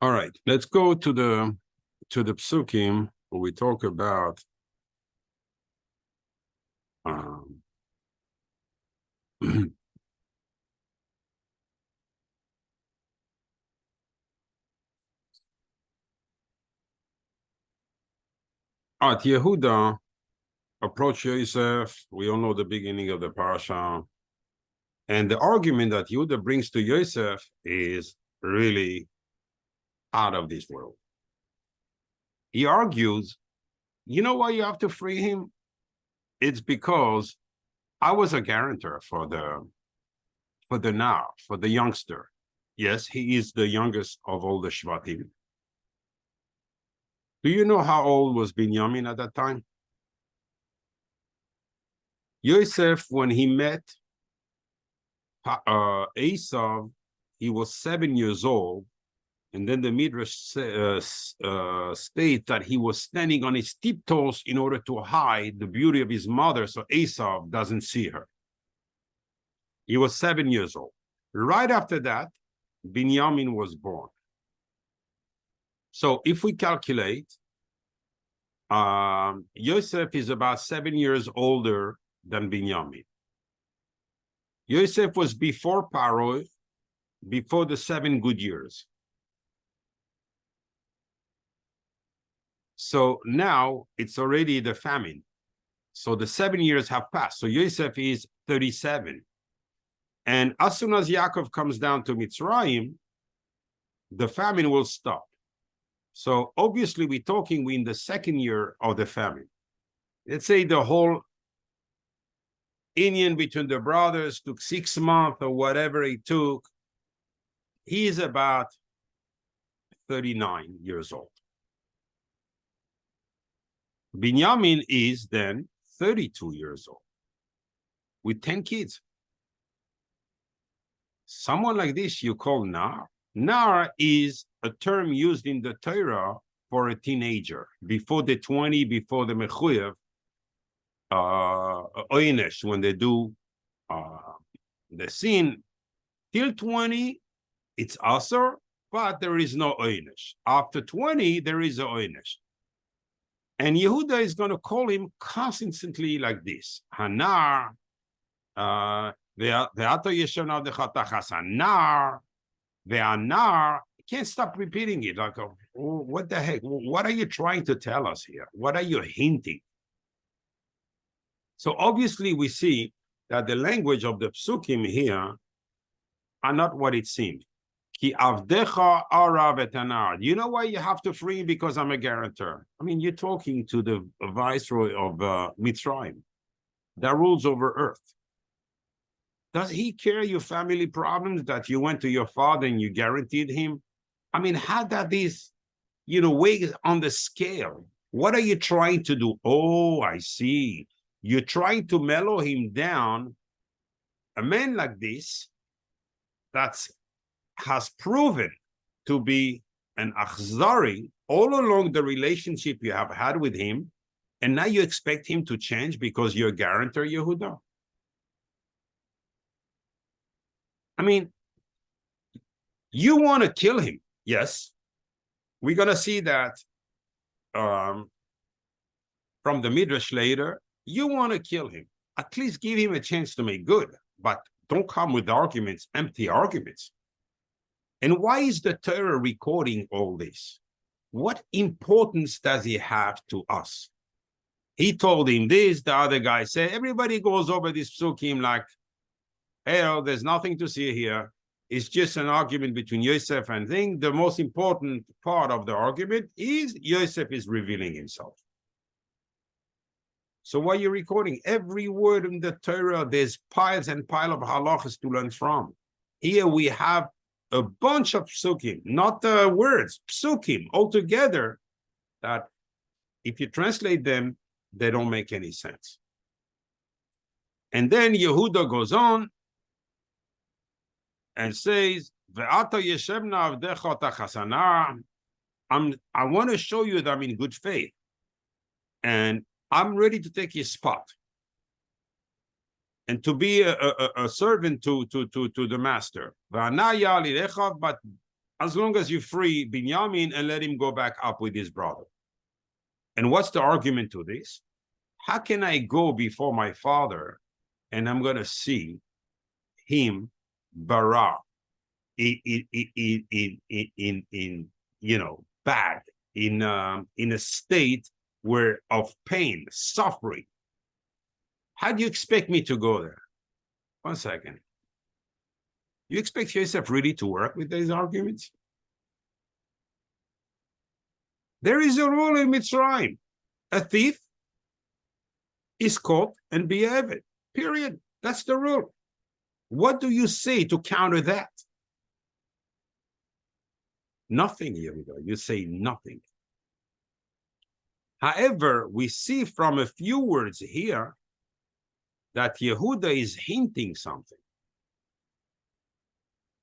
All right, let's go to the psukim where we talk about Yehuda approached Yosef. We all know the beginning of the parasha. And the argument that Yehuda brings to Yosef is really out of this world. He argues, you know why you have to free him? It's because I was a guarantor for the youngster. Yes, he is the youngest of all the Shvatim. Do you know how old was Binyamin at that time? Yosef, when he met Esau, he was 7 years old. And then the Midrash state that he was standing on his tiptoes in order to hide the beauty of his mother so Esau doesn't see her. He was 7 years old. Right after that, Binyamin was born. So if we calculate, Yosef is about 7 years older than Binyamin. Yosef was before Paro, before the 7 good years. So now it's already the famine. So the 7 years have passed. So Yosef is 37. And as soon as Yaakov comes down to Mitzrayim, the famine will stop. So obviously we're in the 2nd year of the famine. Let's say the whole union between the brothers took 6 months or whatever it took. He is about 39 years old. Binyamin is then 32 years old with 10 kids. Someone like this you call Nar. Nar is a term used in the Torah for a teenager, before the 20, before the Mechuyev, Oynesh, when they do the sin, till 20, it's Asr, but there is no Oynesh. After 20, there is a Oynesh. And Yehuda is going to call him constantly like this. Hanar, ve'ato yeshana dechatachas hanar, ve'anar. Can't stop repeating it. Like, what the heck? What are you trying to tell us here? What are you hinting? So obviously we see that the language of the psukim here are not what it seems. Ki avdecha ara v'tanar. You know why you have to free him? Because I'm a guarantor. I mean, you're talking to the viceroy of Mitzrayim that rules over earth. Does he care your family problems that you went to your father and you guaranteed him? I mean, how that is, weigh on the scale? What are you trying to do? Oh, I see. You're trying to mellow him down. A man like this, has proven to be an achzari all along the relationship you have had with him, and now you expect him to change because you're a guarantor, Yehuda? I mean, you want to kill him. Yes. We're going to see that from the Midrash later. You want to kill him. At least give him a chance to make good, but don't come with arguments, empty arguments. And why is the Torah recording all this? What importance does it have to us? He told him this, the other guy said, everybody goes over this psukim like, hey, there's nothing to see here. It's just an argument between Yosef and thing. The most important part of the argument is Yosef is revealing himself. So why are you recording? Every word in the Torah, there's piles and piles of halachas to learn from. Here we have a bunch of psukim, not the words, psukim altogether, that if you translate them, they don't make any sense. And then Yehuda goes on and says, I want to show you that I'm in good faith. And I'm ready to take his spot. And to be a servant to the master. But as long as you free Binyamin and let him go back up with his brother. And what's the argument to this? How can I go before my father and I'm going to see him bara in bad, in a state where of pain, suffering? How do you expect me to go there? 1 second. You expect Yosef really to work with these arguments? There is a rule in Mitzrayim. A thief is caught and beheaded. Period. That's the rule. What do you say to counter that? Nothing, Yehuda. You say nothing. However, we see from a few words here that Yehuda is hinting something.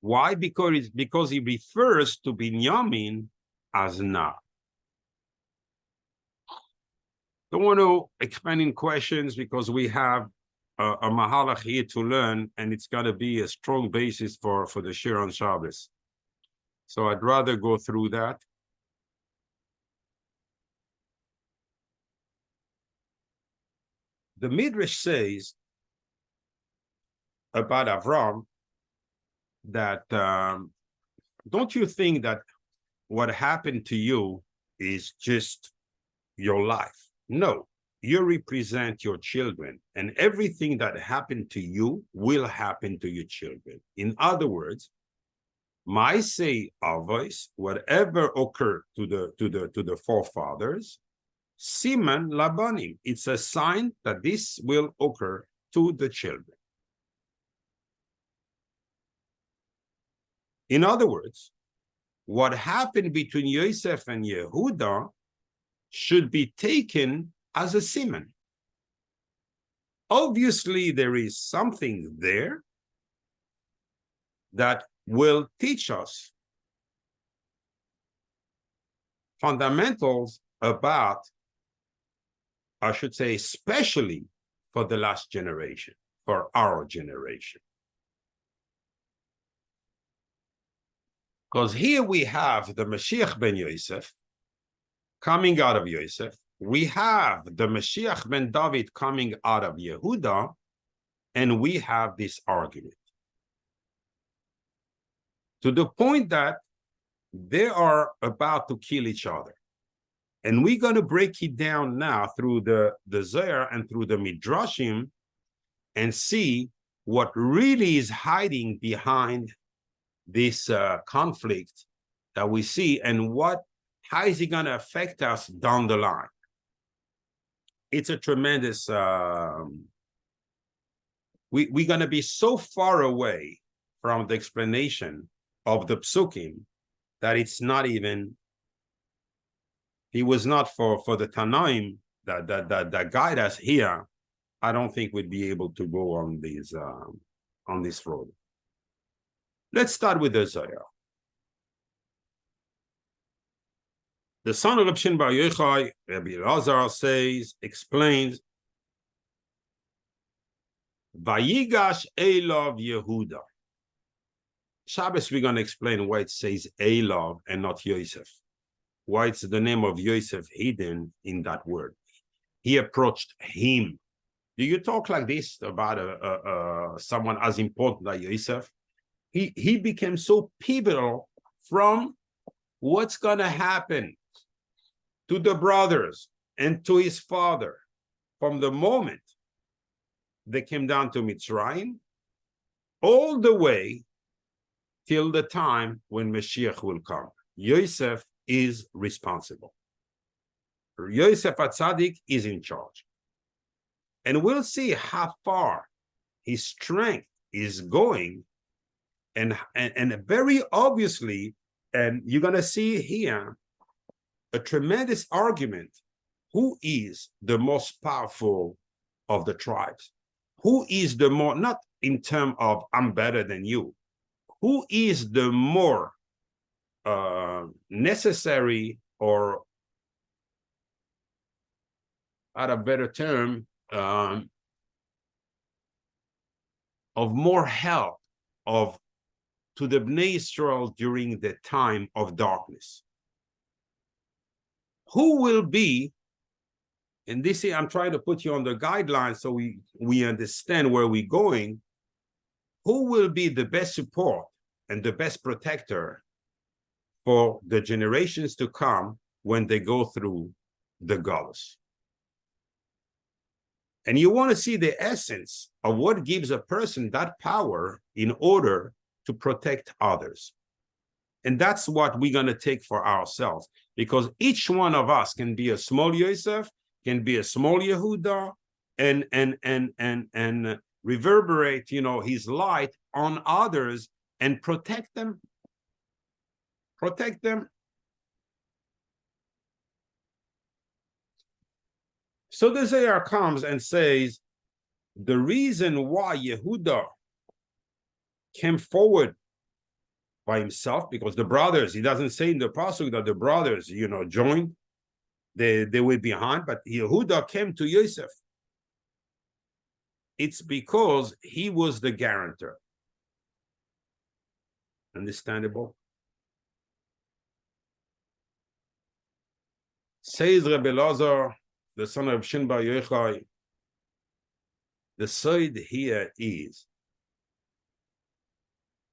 Why? Because he refers to Binyamin as Na. Don't want to expand in questions because we have a mahalach here to learn, and it's got to be a strong basis for the shir on Shabbos. So I'd rather go through that. The Midrash says about Avram that don't you think that what happened to you is just your life? No, you represent your children, and everything that happened to you will happen to your children. In other words, my say avos, whatever occurred to the forefathers, siman labanim, it's a sign that this will occur to the children. In other words, what happened between Yosef and Yehuda should be taken as a siman. Obviously, there is something there that will teach us fundamentals about, I should say, especially for the last generation, for our generation. Because here we have the Mashiach ben Yosef coming out of Yosef. We have the Mashiach ben David coming out of Yehuda, and we have this argument. To the point that they are about to kill each other. And we're going to break it down now through the Zohar and through the Midrashim and see what really is hiding behind this conflict that we see, and how is it going to affect us down the line. It's a tremendous, we're going to be so far away from the explanation of the psukim that it's not even, it was not for the Tanaim that guide us here. I don't think we'd be able to go on this road. Let's start with the Zohar. The son of Reb Shimon Bar Yochai, Rabbi Elazar explains, Vigash Elav Yehuda. Shabbos, we're going to explain why it says Elav and not Yosef. Why it's the name of Yosef hidden in that word. He approached him. Do you talk like this about someone as important as Yosef? He became so pivotal from what's going to happen to the brothers and to his father from the moment they came down to Mitzrayim all the way till the time when Mashiach will come. Yosef is responsible. Yosef HaTzadik is in charge. And we'll see how far his strength is going. And very obviously, and you're going to see here a tremendous argument. Who is the most powerful of the tribes? Who is the more, not in terms of I'm better than you, who is the more necessary, or at a better term, of more help, of to the Bnei Israel during the time of darkness? Who will be, and this is, I'm trying to put you on the guidelines so we understand where we're going, who will be the best support and the best protector for the generations to come when they go through the galus? And you want to see the essence of what gives a person that power in order to protect others. And that's what we're going to take for ourselves, because each one of us can be a small Yosef, can be a small Yehuda, and reverberate, his light on others and protect them. Protect them. So the Zohar comes and says, the reason why Yehuda came forward by himself, because the brothers, he doesn't say in the pasuk that the brothers, joined, they were behind, but Yehuda came to Yosef. It's because he was the guarantor. Understandable? Says Rebbe Lazar, the son of Shin Bar Yochai, the side here is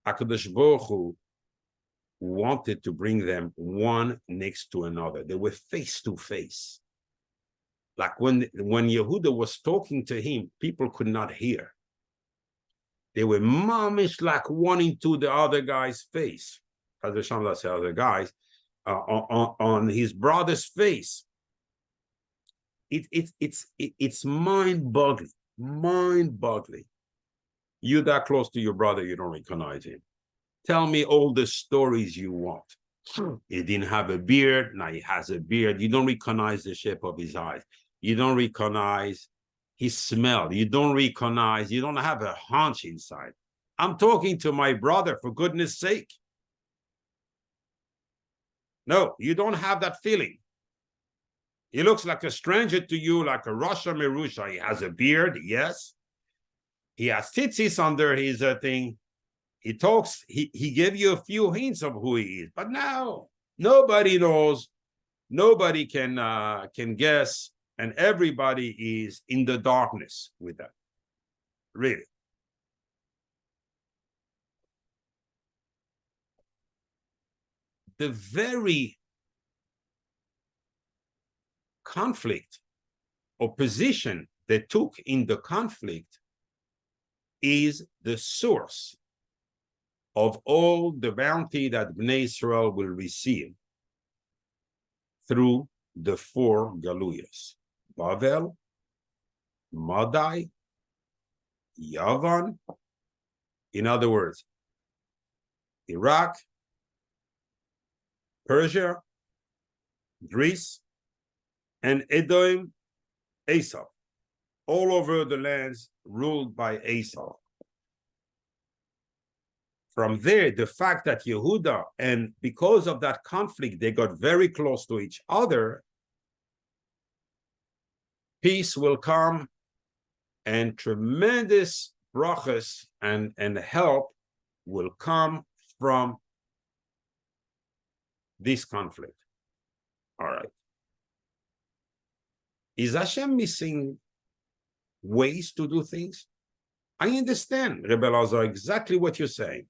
HaKadosh Baruch Hu wanted to bring them one next to another. They were face to face. Like when Yehuda was talking to him, people could not hear. They were mamish like one into the other guy's face. As the Shambhala said, other guys, on his brother's face. It's mind-boggling. Mind-boggling. You're that close to your brother, you don't recognize him. Tell me all the stories you want. He didn't have a beard, now he has a beard. You don't recognize the shape of his eyes. You don't recognize his smell. You don't have a hunch inside. I'm talking to my brother, for goodness sake. No, you don't have that feeling. He looks like a stranger to you, like a Rasha Merusha. He has a beard, yes. He has tzitzis under his thing. He talks, he gave you a few hints of who he is. But now, nobody knows. Nobody can guess. And everybody is in the darkness with that. Really. The very conflict or position they took in the conflict is the source of all the bounty that Bnei Israel will receive through the 4 galuyos: Bavel, Madai, Yavan. In other words, Iraq, Persia, Greece, and Edom, Esau, all over the lands ruled by Esau. From there, the fact that Yehuda, and because of that conflict, they got very close to each other, peace will come, and tremendous brachas and help will come from this conflict. All right. Is Hashem missing ways to do things? I understand, Rebbe Lazar, exactly what you're saying.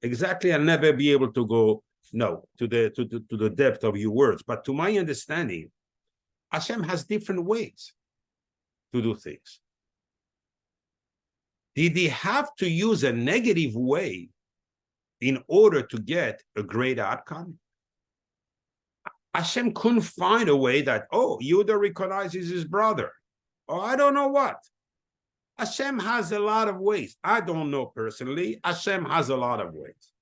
Exactly, I'll never be able to go to the depth of your words. But to my understanding, Hashem has different ways to do things. Did he have to use a negative way in order to get a great outcome? Hashem couldn't find a way that, Yehuda recognizes his brother. Or I don't know what. Hashem has a lot of ways. I don't know personally. Hashem has a lot of ways.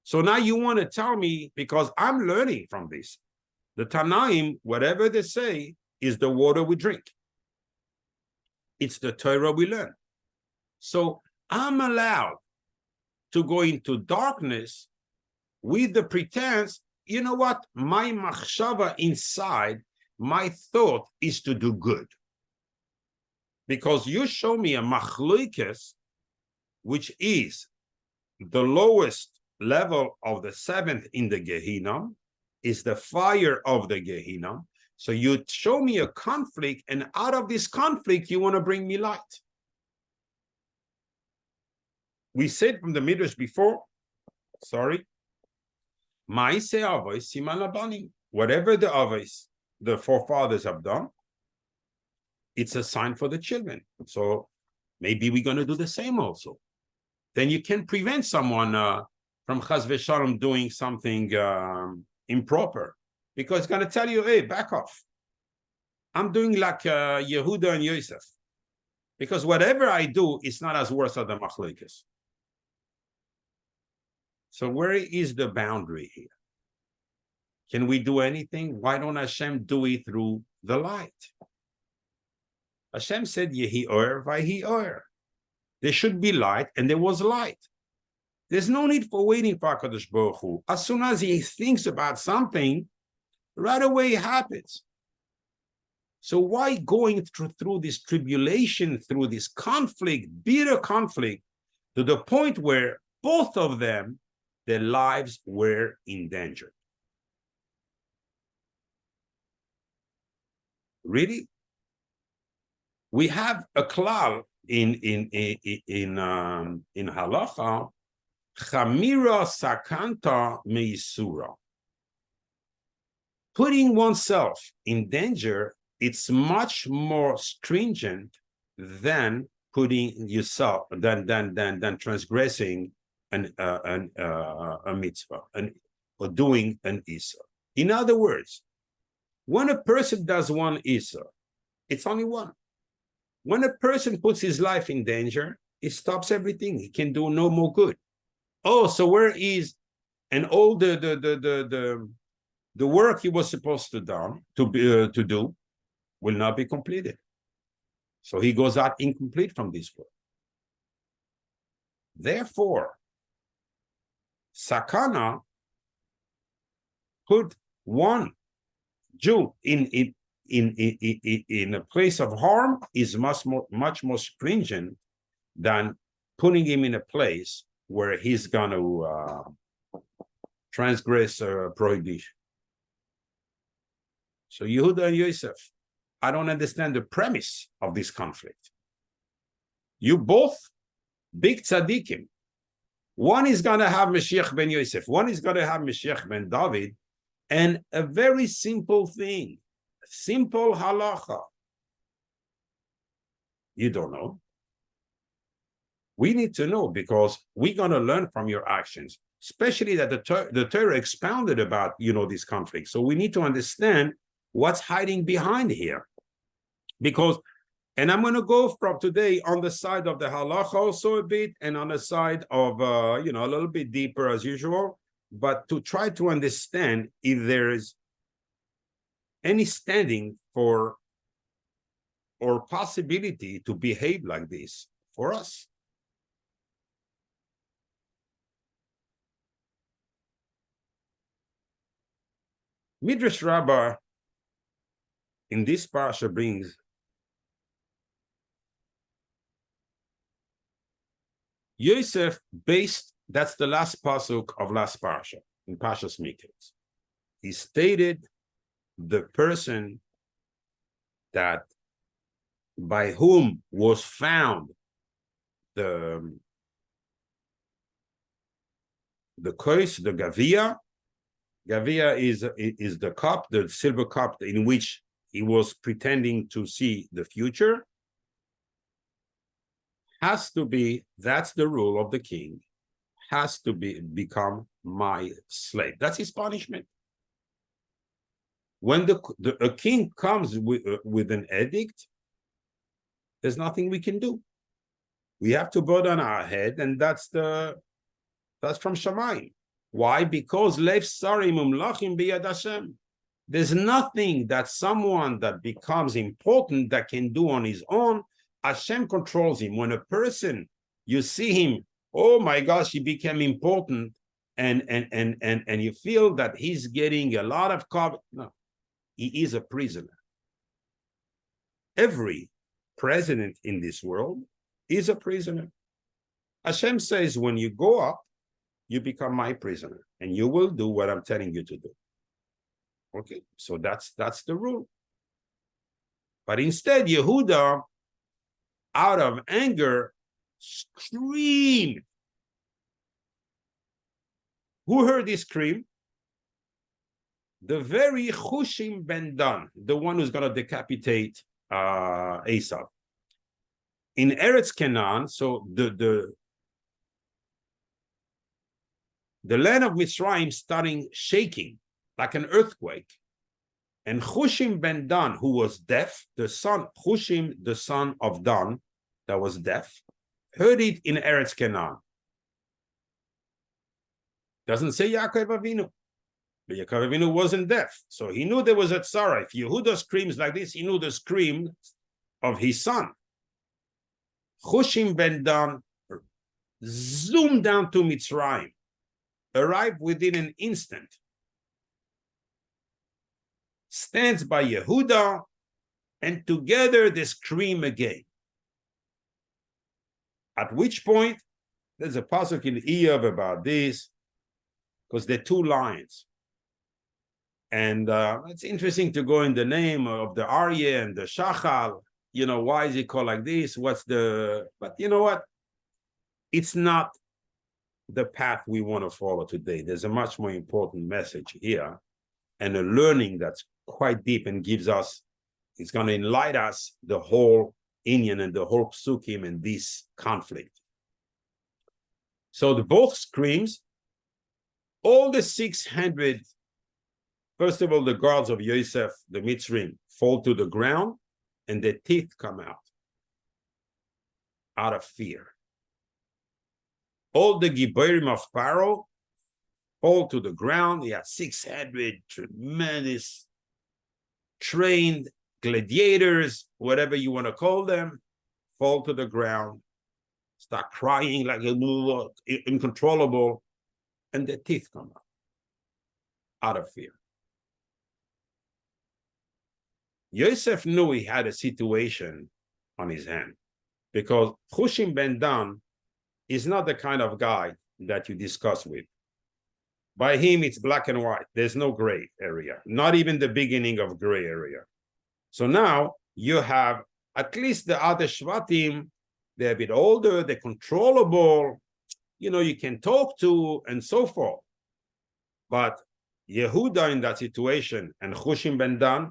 So now you want to tell me, because I'm learning from this, the Tanaim, whatever they say, is the water we drink. It's the Torah we learn. So I'm allowed to go into darkness with the pretense, you know what? My machshava inside, my thought is to do good. Because you show me a machlokes, which is the lowest level of the seventh in the Gehenna is the fire of the Gehenna. So you show me a conflict, and out of this conflict, you want to bring me light. We said from the Midrash before, sorry, whatever the avos, the forefathers have done, it's a sign for the children. So maybe we're going to do the same also. Then you can prevent someone from chas v'shalom doing something improper, because it's going to tell you, hey, back off. I'm doing like Yehuda and Yosef, because whatever I do, it's not as worse as the machlokes. So where is the boundary here? Can we do anything? Why don't Hashem do it through the light? Hashem said, Yehi or, Vayhi or. There should be light, and there was light. There's no need for waiting for HaKadosh Baruch Hu. As soon as he thinks about something, right away it happens. So why going through this tribulation, through this conflict, bitter conflict, to the point where both of them, their lives were in danger? Really? We have a klal in halacha, chamira sakanta meisura. Putting oneself in danger, it's much more stringent than putting yourself, than transgressing a mitzvah or doing an Issa. In other words, when a person does one Issa, it's only one. When a person puts his life in danger, it stops everything. He can do no more good. Oh, so where is, and all the work he was supposed to do will not be completed. So he goes out incomplete from this work. Therefore, Sakana put one Jew in a place of harm is much more stringent than putting him in a place where he's going to transgress prohibition. So Yehuda and Yosef, I don't understand the premise of this conflict. You both big tzaddikim. One is going to have Mashiach ben Yosef. One is going to have Mashiach ben David. And a very simple thing, simple halacha. You don't know. We need to know, because we're going to learn from your actions, especially that the Torah expounded about, this conflict. So we need to understand what's hiding behind here. Because, and I'm going to go from today on the side of the halacha also a bit, and on the side of, a little bit deeper as usual, but to try to understand if there is any standing for or possibility to behave like this for us. Midrash Rabbah in this parsha brings Yosef based, that's the last pasuk of last parsha, in Parshas Miketz. He stated the person that by whom was found the kois, the gavia. Gavia is the cup, the silver cup in which he was pretending to see the future. Has to be, that's the rule of the king, has to become my slave. That's his punishment. When a king comes with an edict, there's nothing we can do. We have to burn on our head, and that's from Shamayim. Why? Because lev sarim umlachim biyad Hashem. There's nothing that someone that becomes important that can do on his own. Hashem controls him. When a person, you see him, oh my gosh, he became important, and you feel that he's getting a lot of cover. No, he is a prisoner. Every president in this world is a prisoner. Hashem says, when you go up, you become my prisoner, and you will do what I'm telling you to do. Okay, so that's the rule. But instead, Yehuda, out of anger, screamed. Who heard this scream? The very Chushim ben Dan, the one who's going to decapitate Esau. In Eretz Canaan, so the land of Mitzrayim starting shaking like an earthquake. And Chushim ben Dan, who was deaf, Chushim, the son of Dan, that was deaf, heard it in Eretz Canaan. Doesn't say Yaakov Avinu. But Yaakov Avinu wasn't deaf. So he knew there was a tzara. If Yehuda screams like this, he knew the scream of his son. Chushim ben Dan zoomed down to Mitzrayim, arrived within an instant, stands by Yehuda, and together they scream again. At which point, there's a pasuk in Iyov about this, because they're two lions. And it's interesting to go in the name of the Aryeh and the Shachal. You know, why is it called like this? But you know what? It's not the path we want to follow today. There's a much more important message here, and a learning that's quite deep and it's going to enlighten us the whole Inyan and the whole Psukim in this conflict. So the both screams, all the 600, first of all, the guards of Yosef, the Mitzrim, fall to the ground, and their teeth come out of fear. All the Giborim of Pharaoh fall to the ground. He had 600 tremendous trained gladiators, whatever you want to call them, fall to the ground, start crying like uncontrollable, and their teeth come out of fear. Yosef knew he had a situation on his hand, because Chushim ben Dan is not the kind of guy that you discuss with. By him, it's black and white. There's no gray area, not even the beginning of gray area. So now you have at least the other Shvatim, they're a bit older, they're controllable, you can talk to, and so forth. But Yehuda in that situation and Chushim ben Dan,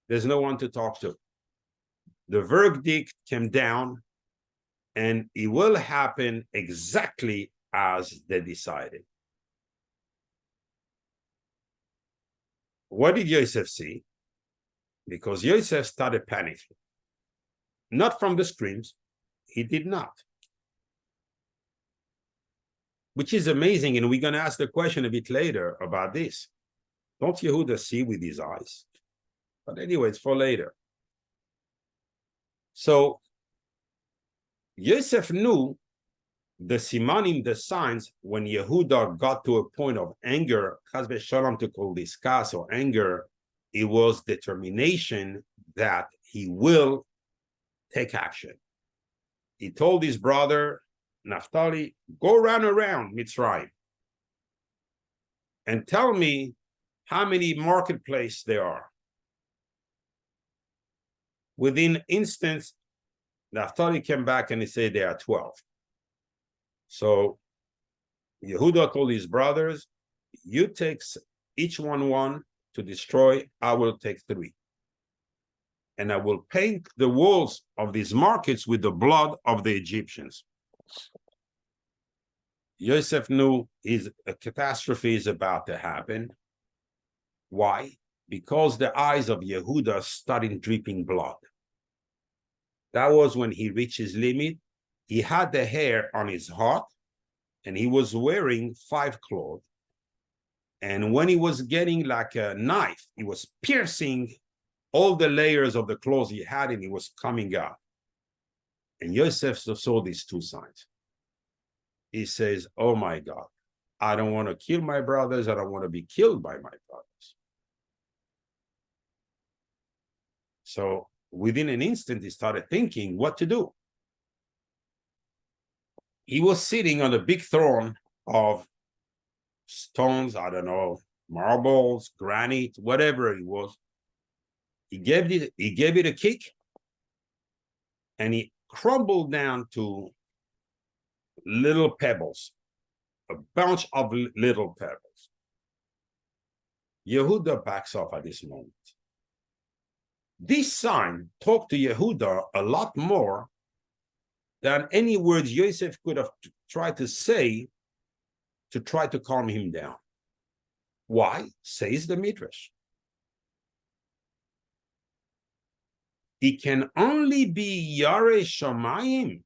there's no one to talk to. The verdict came down, and it will happen exactly as they decided. What did Yosef see? Because Yosef started panicking. Not from the screams. He did not. Which is amazing, and we're going to ask the question a bit later about this. Don't Yehuda see with his eyes? But anyway, it's for later. So Yosef knew the simanim, the signs, when Yehuda got to a point of anger, chas v'shalom, to call this kas or anger, it was determination that he will take action. He told his brother, Naphtali, go run around Mitzrayim and tell me how many marketplaces there are. Within instance, Naphtali came back and he said there are 12. So Yehuda told his brothers, you take each one to destroy, I will take 3. And I will paint the walls of these markets with the blood of the Egyptians. Yosef knew a catastrophe is about to happen. Why? Because the eyes of Yehuda started dripping blood. That was when he reached his limit. He had the hair on his heart, and he was wearing 5 clothes. And when he was getting like a knife, he was piercing all the layers of the clothes he had, and he was coming out. And Yosef saw these 2 signs. He says, oh my God, I don't want to kill my brothers. I don't want to be killed by my brothers. So within an instant, he started thinking what to do. He was sitting on a big throne of stones, I don't know, marbles, granite, whatever it was. He gave it a kick, and it crumbled down to little pebbles, a bunch of little pebbles. Yehuda backs off at this moment. This sign talked to Yehuda a lot more than any words Yosef could have tried to say to try to calm him down. Why? Says the Midrash. It can only be Yareh Shamayim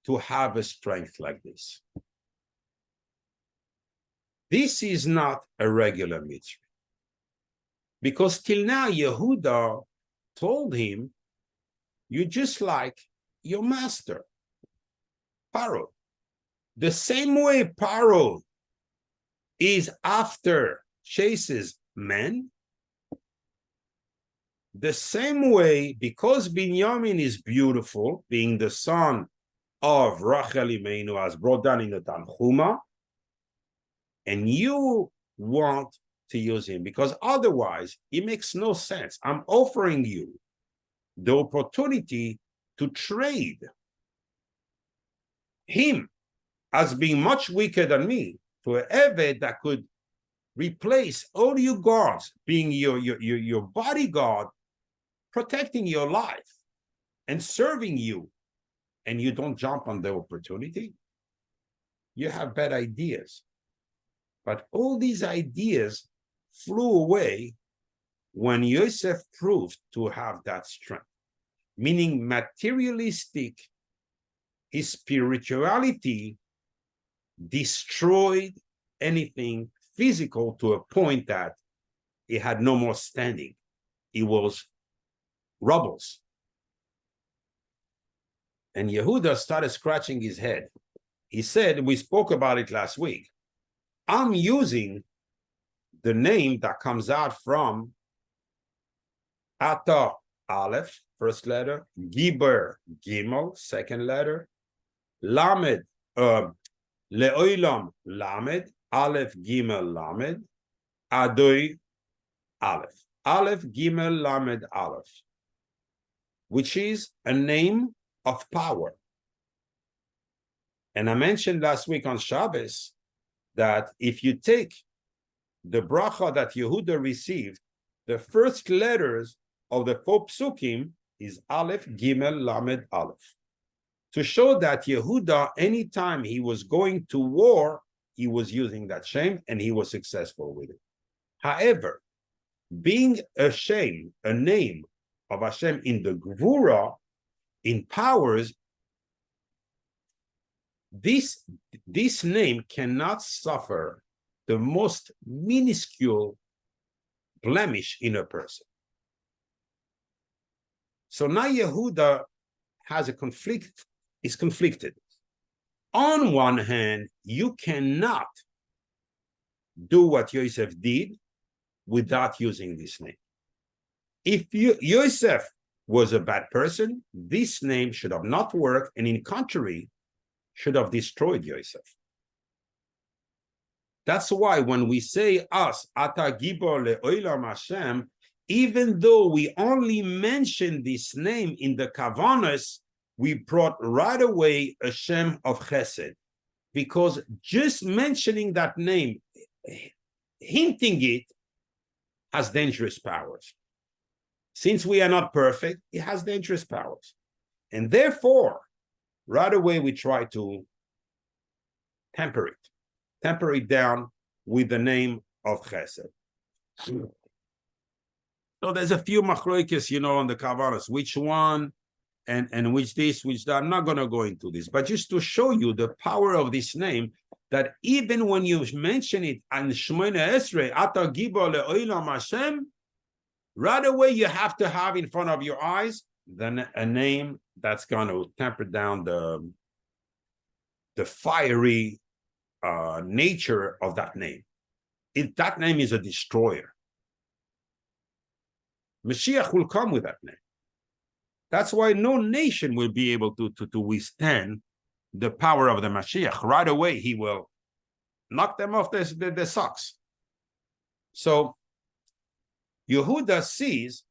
to have a strength like this. This is not a regular mitzvah. Because till now, Yehuda told him, you're just like your master, Paro. The same way Paro is after chases men, the same way, because Binyamin is beautiful, being the son of Rachel Imeinu, as brought down in the Tanchuma, and you want to use him, because otherwise it makes no sense. I'm offering you the opportunity to trade him as being much weaker than me to an Eved that could replace all you guards, being your bodyguard, protecting your life and serving you, and you don't jump on the opportunity. You have bad ideas. But all these ideas flew away when Yosef proved to have that strength, meaning materialistic, his spirituality destroyed anything physical to a point that it had no more standing. It was rubbles. And Yehuda started scratching his head. He said, we spoke about it last week, I'm using the name that comes out from Ata Aleph, first letter, Giber Gimel, second letter, Lamed, Leoilam Lamed, Aleph Gimel Lamed, Adoi Aleph, Aleph Gimel Lamed Aleph, which is a name of power. And I mentioned last week on Shabbos that if you take the bracha that Yehuda received, the first letters of the 4 psukim is Aleph, Gimel, Lamed, Aleph. To show that Yehuda, anytime he was going to war, he was using that shem, and he was successful with it. However, being a shem, a name of Hashem in the Gvura, in powers, this name cannot suffer the most minuscule blemish in a person. So now Yehuda has a conflict, is conflicted. On one hand, you cannot do what Yosef did without using this name. If Yosef was a bad person, this name should have not worked, and in contrary, should have destroyed Yosef. That's why when we say us, Ata Gibor Le'olam Hashem, even though we only mention this name in the Kavanas, we brought right away a Shem of Chesed, because just mentioning that name, hinting it, has dangerous powers. Since we are not perfect, it has dangerous powers. And therefore, right away we try to temper it down with the name of Chesed. So there's a few machloikes, on the Kavanas, which one and which this, which that. I'm not going to go into this, but just to show you the power of this name, that even when you mention it and Shemona Esrei, Ata Gibor Le'olam Hashem, right away you have to have in front of your eyes then a name that's going to temper down the fiery nature of that name. That name is a destroyer. Mashiach will come with that name. That's why no nation will be able to withstand the power of the Mashiach. Right away, he will knocked them off their socks. So Yehuda sees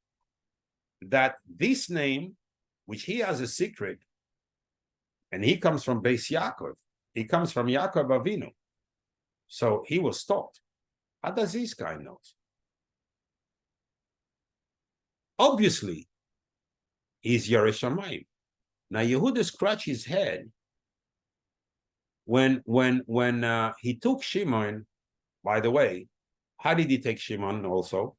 that this name, which he has a secret, and he comes from Beis Yaakov, he comes from Yaakov Avinu. So he was taught. How does this guy know? Obviously, he's Yerei Shamayim. Now Yehuda scratched his head when he took Shimon. By the way, how did he take Shimon also?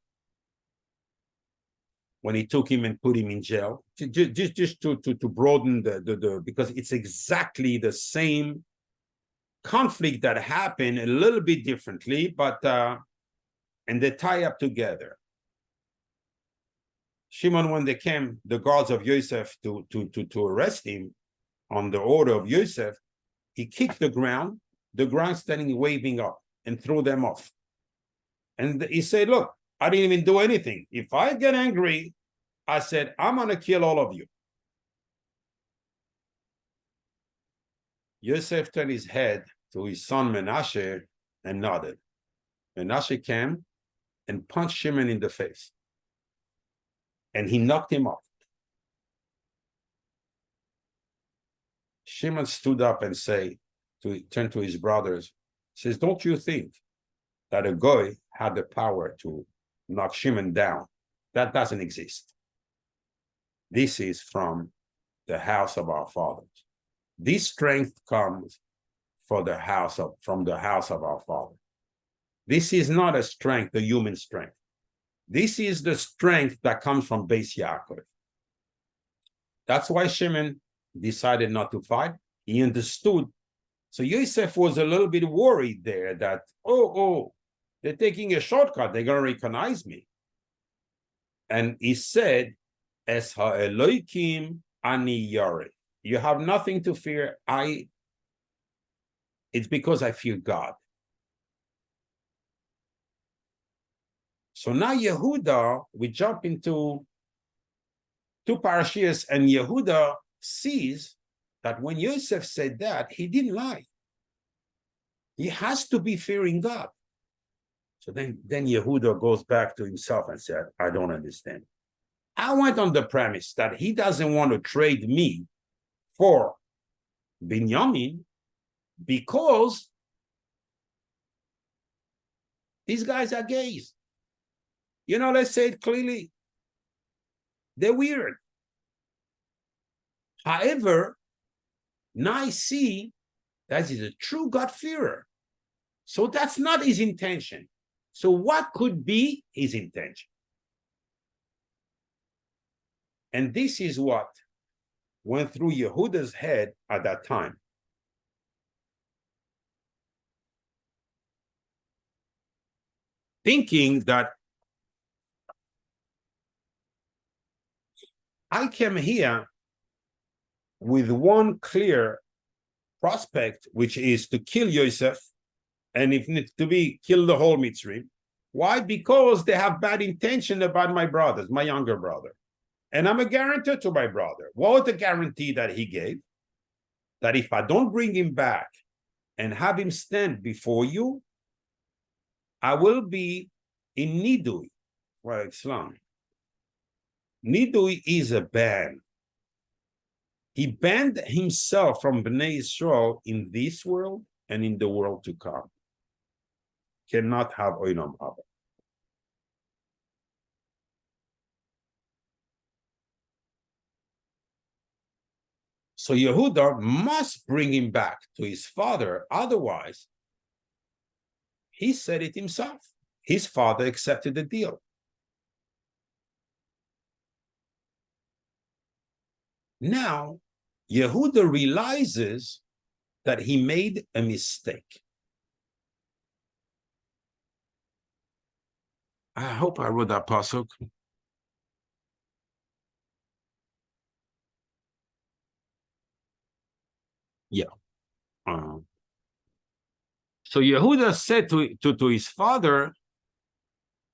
When he took him and put him in jail, just to broaden the because it's exactly the same conflict that happened a little bit differently, but and they tie up together. Shimon, when they came, the guards of Yosef to arrest him on the order of Yosef, he kicked the ground standing waving up, and threw them off. And he said, look, I didn't even do anything. If I get angry, I said, I'm going to kill all of you. Yosef turned his head to his son Menashe and nodded. Menashe came and punched Shimon in the face. And he knocked him off. Shimon stood up and turned to his brothers, says, don't you think that a goy had the power to knock Shimon down? That doesn't exist. This is from the house of our fathers. This strength comes from the house of our Father. This is not a strength, a human strength. This is the strength that comes from Beis Yaakov. That's why Shimon decided not to fight. He understood. So Yosef was a little bit worried there that, they're taking a shortcut. They're going to recognize me. And he said, Es ha'elokim ani yareh. You have nothing to fear. It's because I fear God. So now Yehuda, we jump into 2 parashiyos, and Yehuda sees that when Yosef said that, he didn't lie. He has to be fearing God. So then Yehuda goes back to himself and said, I don't understand. I went on the premise that he doesn't want to trade me for Binyamin because these guys are gays. Let's say it clearly. They're weird. However, now I see that he's a true God-fearer. So that's not his intention. So what could be his intention? And this is what went through Yehuda's head at that time. Thinking that I came here with one clear prospect, which is to kill Yosef, and if need to be, kill the whole Mitzrayim. Why? Because they have bad intention about my brothers, my younger brother. And I'm a guarantor to my brother. What was the guarantee that he gave? That if I don't bring him back and have him stand before you, I will be in Nidui for Islam. Nidui is a ban. He banned himself from Bnei Yisrael in this world and in the world to come. Cannot have Olam Haba. So Yehuda must bring him back to his father. Otherwise, he said it himself. His father accepted the deal. Now, Yehuda realizes that he made a mistake. I hope I wrote that pasuk. Yeah. So Yehuda said to his father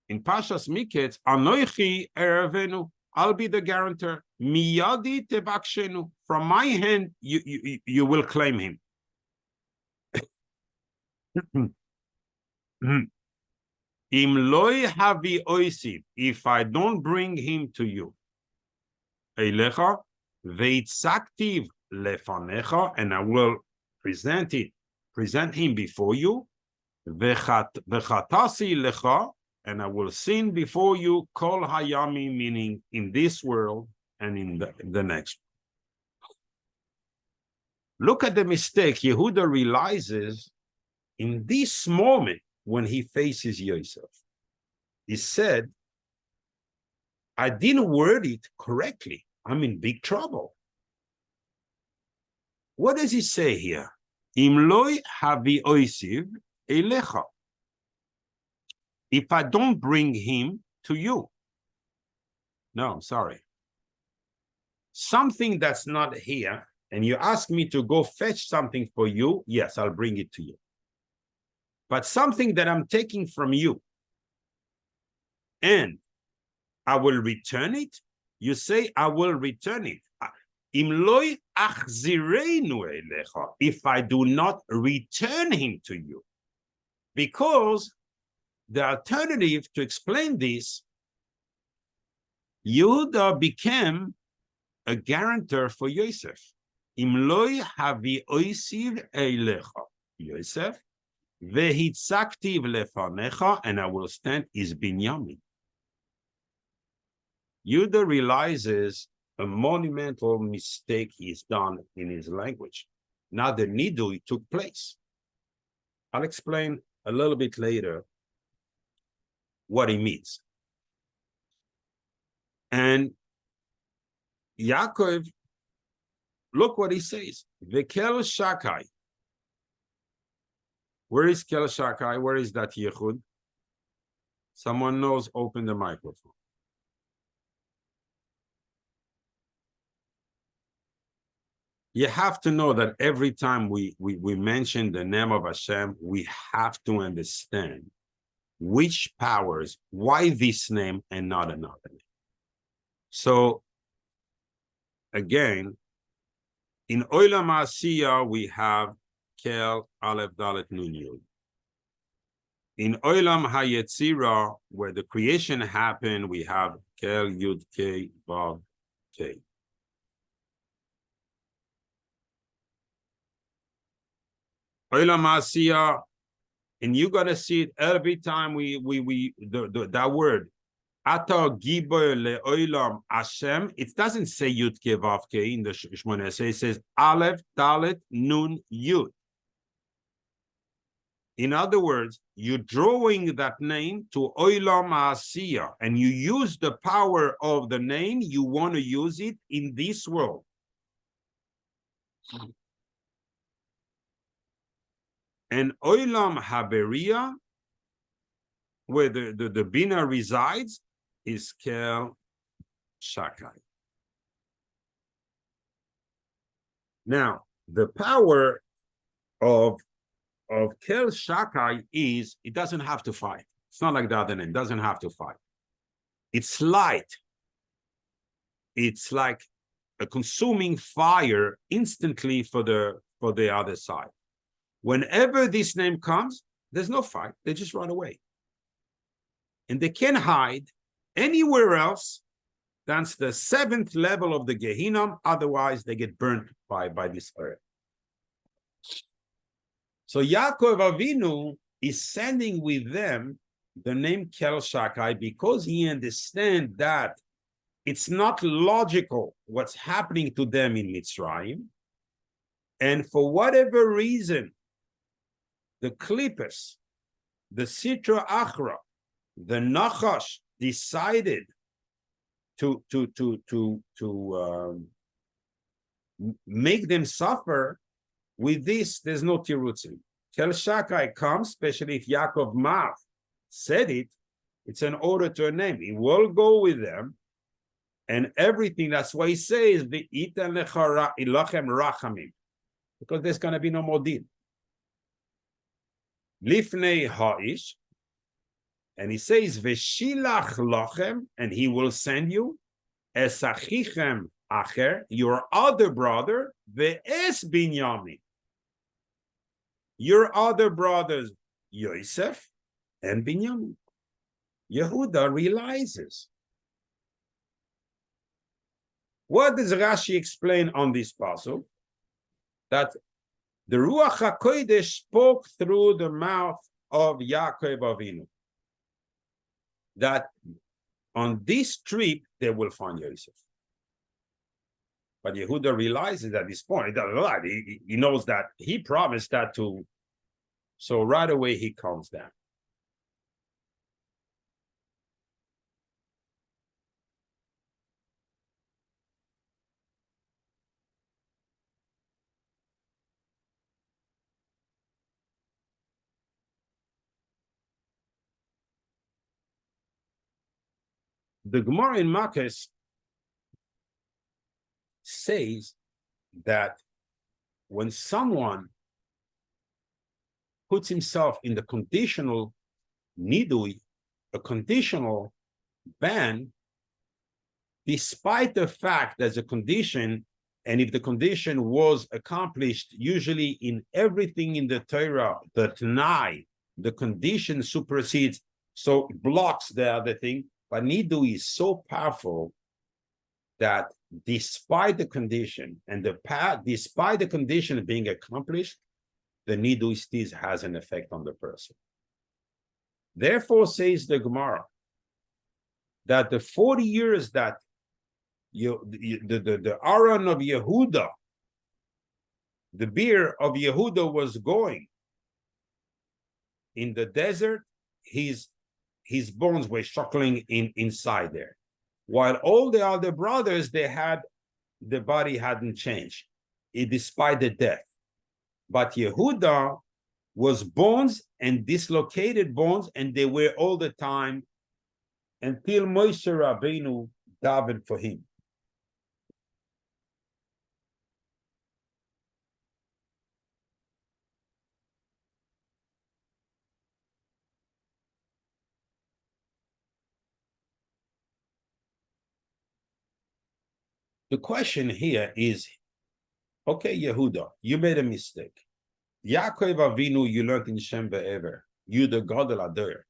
in Pashas Miketz, Anoichi erevenu, I'll be the guarantor. Miyadi tebakshenu, from my hand you will claim him. Im loi havi oisiv, if I don't bring him to you, Eilecha, veitzaktiv lefanecha, and I will present him before you, vechatasi lecha, and I will sin before you, kol hayami, meaning in this world and in the next. Look at the mistake Yehuda realizes in this moment when he faces Yosef. He said, I didn't word it correctly. I'm in big trouble. What does he say here? Im loi havi oisiv elecha. If I don't bring him to you. No, I'm sorry. Something that's not here, and you ask me to go fetch something for you, yes, I'll bring it to you. But something that I'm taking from you, and I will return it, you say, I will return it. If I do not return him to you. Because the alternative to explain this, Yehuda became a guarantor for Yosef. Imloi havi oisiv eilecha, Yosef, vehitzaktiv lefanecha, and I will stand is Binyamin. Yehuda realizes a monumental mistake he's done in his language. Now the nidui took place. I'll explain a little bit later what it means. And Yaakov, look what he says. Vekel Shakai. Where is Kel Shakai? Where is that Yehud? Someone knows, open the microphone. You have to know that every time we mention the name of Hashem, we have to understand which powers, why this name and not another name. So, again, in Olam Asiya, we have Kel, Aleph, Dalet, Nun, Yud. In Olam HaYetzira, where the creation happened, we have Kel, Yud, K, Vav, K. Olam Asiya, and you're gonna see it every time that word. Ata Giboy le'olam Hashem. It doesn't say Yud Ke Vav Ke in the Shmoneh Esrei. It says Aleph Dalet Nun Yud. In other words, you're drawing that name to Olam Asiya, and you use the power of the name. You want to use it in this world. And Olam Haberia, where the Bina resides, is Kel Shakai. Now, the power of Kel Shakai is, it doesn't have to fight. It's not like the other name, it doesn't have to fight. It's light. It's like a consuming fire instantly for the other side. Whenever this name comes, there's no fight. They just run away. And they can't hide anywhere else. That's the 7th level of the Gehinnom. Otherwise, they get burnt by this earth. So Yaakov Avinu is sending with them the name Kel Shakai because he understands that it's not logical what's happening to them in Mitzrayim. And for whatever reason, the Klippus, the Sitra Achra, the Nachash decided to make them suffer. With this, there's no tirutzim. Kel Shakai comes, especially if Yaakov Mav said it, it's an order to a name. He will go with them and everything. That's why he says, V'itan ilachem rachamim, because there's going to be no more din. Lifnei ha'ish, and he says, Veshilach lachem, and he will send you, Esachichem acher, your other brother, Ve'es Binyamin, your other brothers, Yosef, and Binyamin. Yehuda realizes. What does Rashi explain on this puzzle? That the Ruach HaKodesh spoke through the mouth of Yaakov Avinu. That on this trip, they will find Yosef. But Yehuda realizes at this point, he knows that he promised that to, so right away he calms down. The Gemara in Makos says that when someone puts himself in the conditional nidui, a conditional ban, despite the fact there's a condition, and if the condition was accomplished, usually in everything in the Torah, the Tanai, the condition supersedes, so it blocks the other thing. But nidui is so powerful that despite the condition and despite the condition being accomplished, the nidui still has an effect on the person. Therefore, says the Gemara, that the 40 years that the Aron of Yehuda, the beer of Yehuda was going in the desert, his bones were shuckling inside there. While all the other brothers, the body hadn't changed, despite the death. But Yehuda was bones and dislocated bones, and they were all the time until Moshe Rabbeinu davened for him. The question here is, okay, Yehuda, you made a mistake. Yaakov Avinu, you learned in Shem Be'ever, you the Gadol Ador.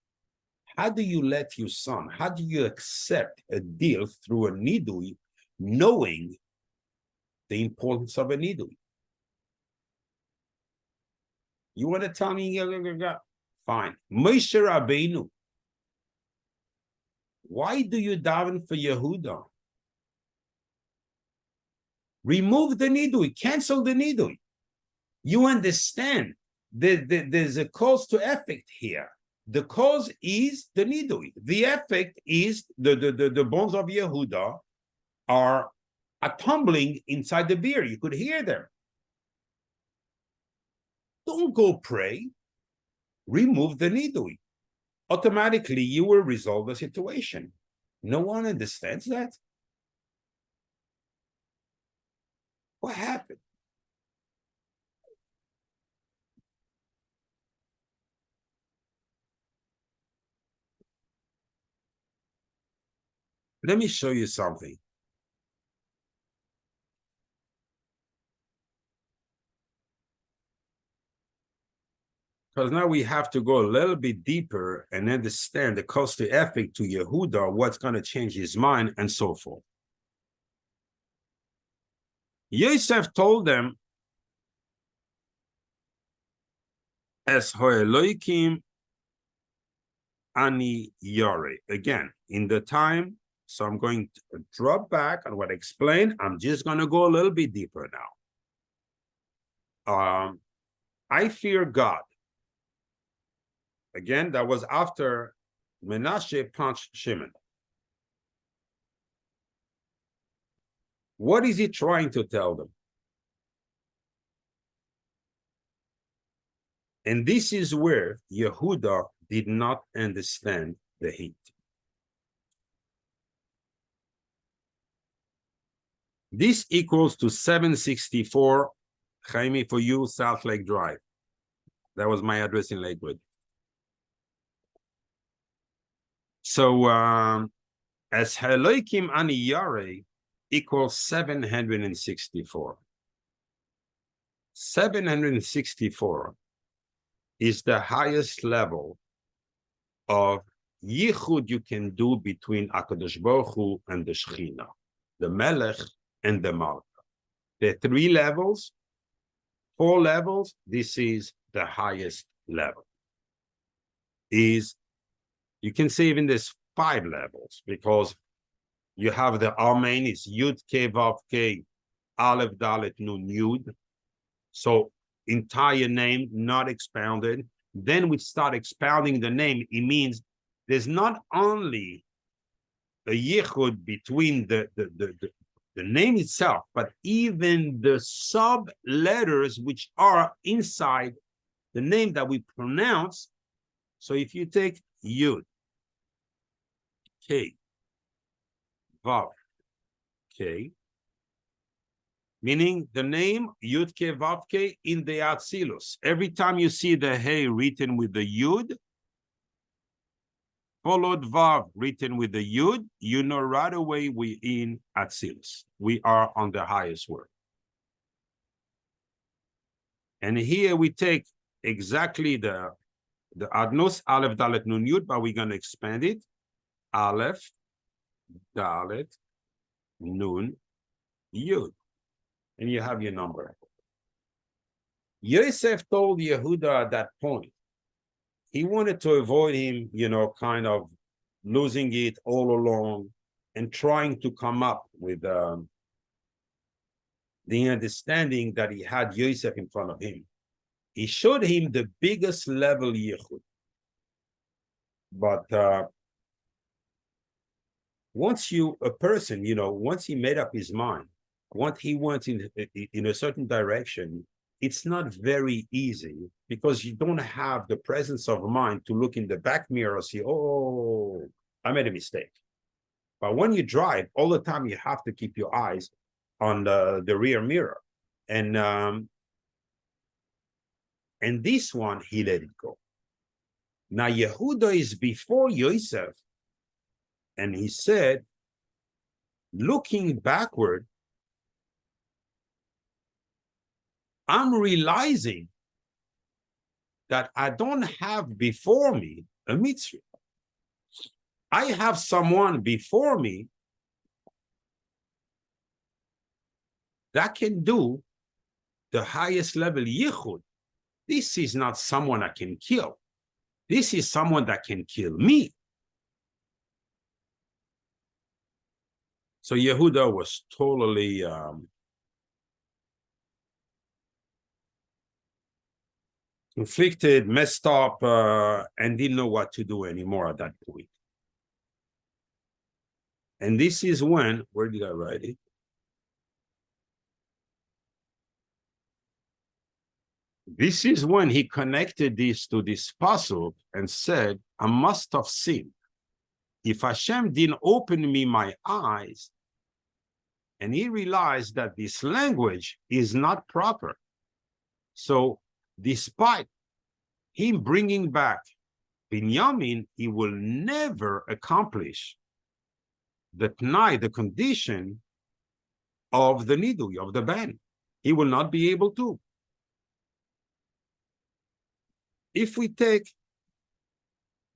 How do you let your son, how do you accept a deal through a nidui, knowing the importance of a nidui? You want to tell me? Fine. Moshe Rabbeinu, why do you daven for Yehuda? Remove the nidui, cancel the nidui. You understand there's a cause to effect here. The cause is the nidui. The effect is the bones of Yehuda are tumbling inside the beer. You could hear them. Don't go pray. Remove the nidui. Automatically, you will resolve the situation. No one understands that. What happened? Let me show you something. Because now we have to go a little bit deeper and understand the cause to effect to Yehuda, what's going to change his mind, and so forth. Yosef told them, Es hoeloikim ani yare. Again, in the time, so I'm going to drop back on what I explained. I'm just going to go a little bit deeper now. I fear God. Again, that was after Menashe punched Shimon. What is he trying to tell them? And this is where Yehuda did not understand the hint. This equals to 764, Jaime, for you, South Lake Drive. That was my address in Lakewood. So, as Haloikim Ani Yare equals 764. 764 is the highest level of yichud you can do between HaKadosh Baruch Hu and the Shechina, the Melech and the Malka. There are 3 levels, 4 levels. This is the highest level. You can say even there's 5 levels, because you have the Amen, is Yud Ke Vav Ke Aleph Dalet Nun Yud. So entire name, not expounded. Then we start expounding the name. It means there's not only a yichud between the name itself, but even the sub letters which are inside the name that we pronounce. So if you take Yud, K, Vav, K, meaning the name Yud Ke Vav Ke in the Atzilus. Every time you see the Hey written with the Yud, followed Vav written with the Yud, you know right away we're in Atzilus. We are on the highest word. And here we take exactly the Adnos, Aleph, Dalet, Nun, Yud, but we're going to expand it. Aleph, Dalet, Nun, Yud. And you have your number. Yosef told Yehuda at that point, he wanted to avoid him, kind of losing it all along and trying to come up with the understanding that he had Yosef in front of him. He showed him the biggest level yichud. But once once he made up his mind, once he went in a certain direction, it's not very easy, because you don't have the presence of mind to look in the back mirror and say, oh, I made a mistake. But when you drive, all the time you have to keep your eyes on the rear mirror. And this one, he let it go. Now, Yehuda is before Yosef, and he said, looking backward, I'm realizing that I don't have before me a mitzvah. I have someone before me that can do the highest level yichud. This is not someone I can kill. This is someone that can kill me. So Yehuda was totally conflicted, messed up, and didn't know what to do anymore at that point. And this is when, where did I write it? This is when he connected this to this puzzle and said, I must have sinned. If Hashem didn't open me my eyes, and he realized that this language is not proper. So despite him bringing back Binyamin, he will never accomplish the Tnai, the condition of the Nidui, of the ban. He will not be able to. If we take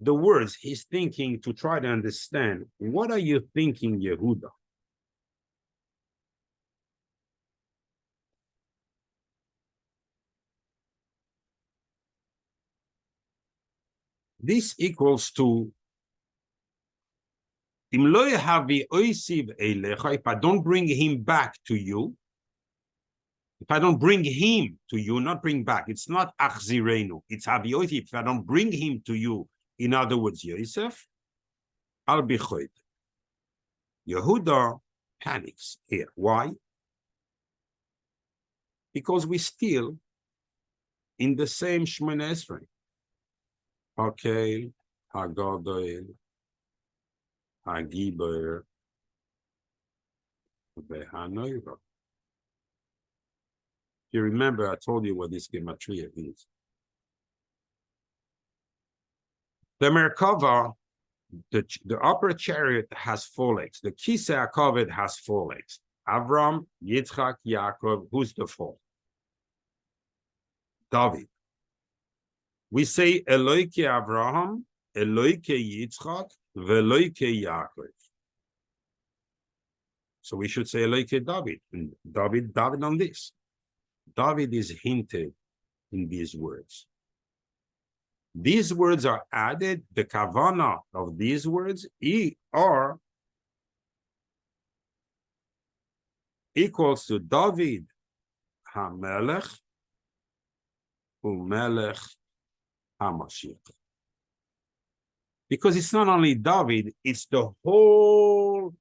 the words he's thinking to try to understand, what are you thinking, Yehuda? This equals to if I don't bring him back to you, if I don't bring him to you, not bring back, it's not achzirenu, it's haviosi. If I don't bring him to you, in other words, Yosef, I'll be choyd. Yehuda panics here. Why? Because we're still in the same Shmoneh Esrei. Okay, Hagadol, Hagiber, Behanoira. You remember I told you what this gematria is. The Merkava, the upper chariot has 4 legs. The Kisei HaKavod has 4 legs. Avram, Yitzchak, Yaakov, who's the 4th? David. We say Eloi ki Avraham, Eloike Yitzchak ve'Eloike Yaakov. So we should say Eloike David. And David on this. David is hinted in these words. These words are added. The kavana of these words are equals to David HaMelech uMelech HaMashiach. Because it's not only David, it's the whole,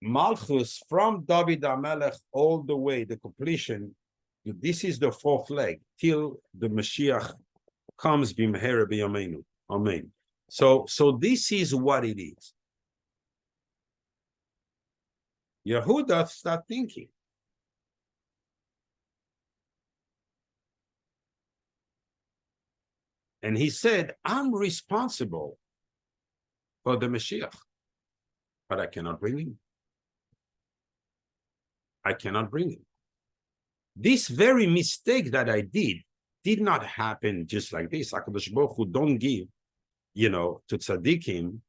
Malchus from David HaMelech all the way, the completion. This is the fourth leg till the Mashiach comes b'meher b'yameinu. Amen. So this is what it is. Yehuda start thinking. And he said, I'm responsible for the Mashiach, but I cannot bring him. I cannot bring him. This very mistake that I did not happen just like this. HaKadosh Baruch Hu don't give, to tzaddikim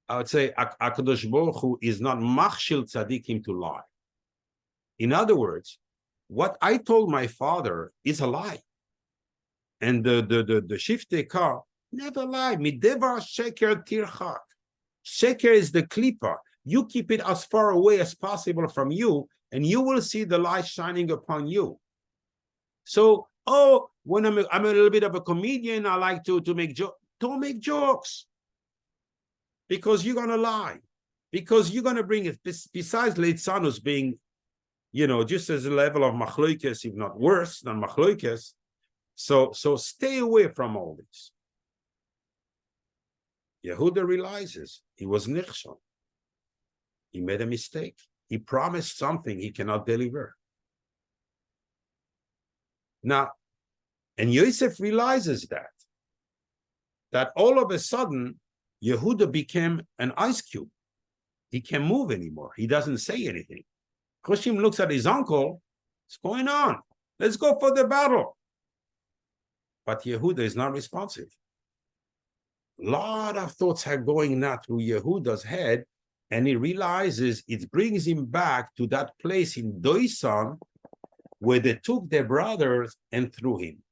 I would say HaKadosh Baruch Hu is not machshil tzaddikim to lie. In other words, what I told my father is a lie. And the shiftei kar never lie. Mideva sheker tirchak. Sheker is the klipa. You keep it as far away as possible from you, and you will see the light shining upon you. So, when I'm a little bit of a comedian, I like to make jokes. Don't make jokes. Because you're going to lie. Because you're going to bring it, besides Leitzanus being, just as a level of machloikes, if not worse than machloikes. So stay away from all this. Yehuda realizes he was nichshon. He made a mistake. He promised something he cannot deliver. Now, and Yosef realizes that all of a sudden, Yehuda became an ice cube. He can't move anymore. He doesn't say anything. Choshim looks at his uncle. What's going on? Let's go for the battle. But Yehuda is not responsive. A lot of thoughts are going now through Yehuda's head, and he realizes it brings him back to that place in Doisan where they took their brothers and threw him.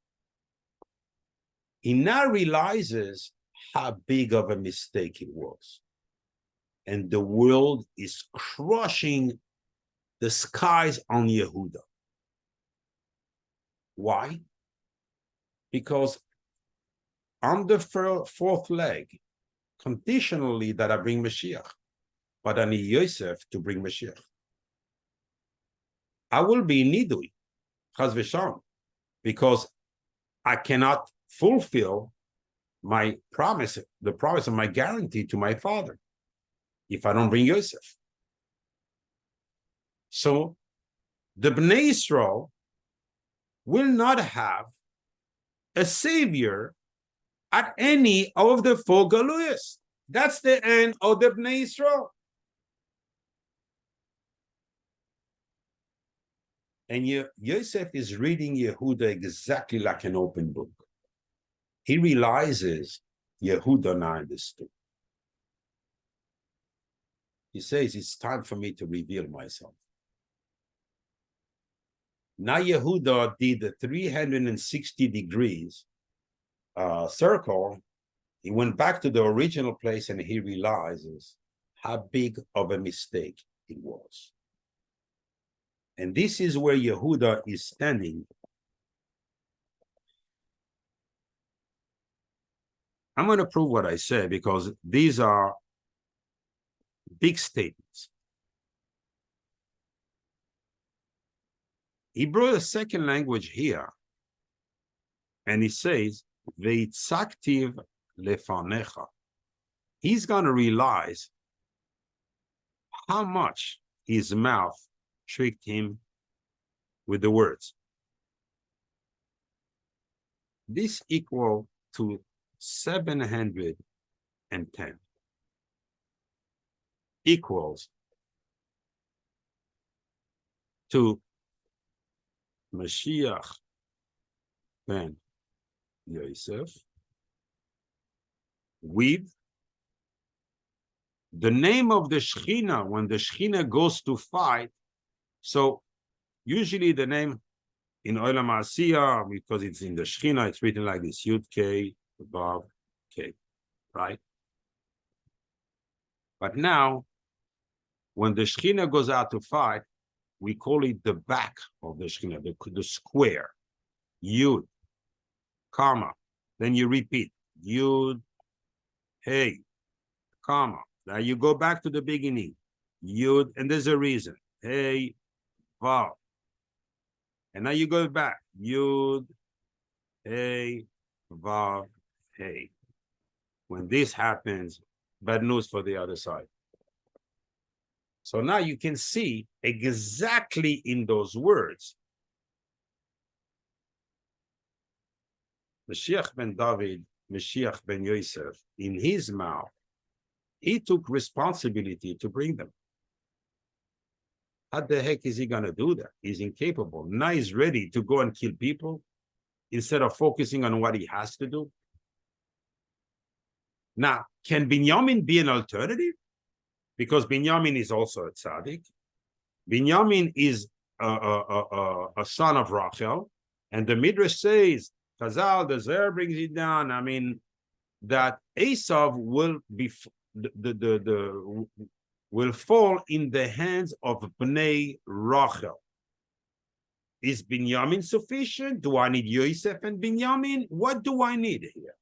He now realizes how big of a mistake it was. And the world is crushing the skies on Yehuda. Why? Because on the fourth leg, conditionally that I bring Mashiach, but I need Yosef to bring Mashiach. I will be nidui, chas v'sham, because I cannot fulfill my promise, the promise of my guarantee to my father, if I don't bring Yosef. So the Bnei Yisrael will not have a savior at any of the four galuyos. That's the end of the Bnei Yisrael. And Yosef is reading Yehuda exactly like an open book. He realizes Yehuda now understood. He says, it's time for me to reveal myself. Now Yehuda did the 360 degrees circle. He went back to the original place and he realizes how big of a mistake it was. And this is where Yehuda is standing. I'm going to prove what I say because these are big statements. He brought a second language here, and he says, Veitzaktiv lefanecha. He's going to realize how much his mouth tricked him with the words. This equal to 710. equals to Mashiach ben Yosef with the name of the Shechina when the Shechina goes to fight. So usually the name in Olam Asiya, because it's in the Shechina, it's written like this, Yud K, Vav K, right? But now, when the Shechina goes out to fight, we call it the back of the Shechina, the square, Yud, comma. Then you repeat, Yud, Hey, comma. Now you go back to the beginning, Yud, and there's a reason, Hey, Vav. And now you go back, Yud, Hey, Vav, Hey. When this happens, bad news for the other side. So now you can see exactly in those words, Mashiach ben David, Mashiach ben Yosef, in his mouth, he took responsibility to bring them. How the heck is he going to do that? He's incapable. Now he's ready to go and kill people instead of focusing on what he has to do. Now, can Binyamin be an alternative? Because Binyamin is also a tzaddik. Binyamin is a son of Rachel, and the Midrash says, Chazal, the Zer brings it down. I mean, that Esav will be will fall in the hands of Bnei Rachel. Is Binyamin sufficient? Do I need Yosef and Binyamin? What do I need here?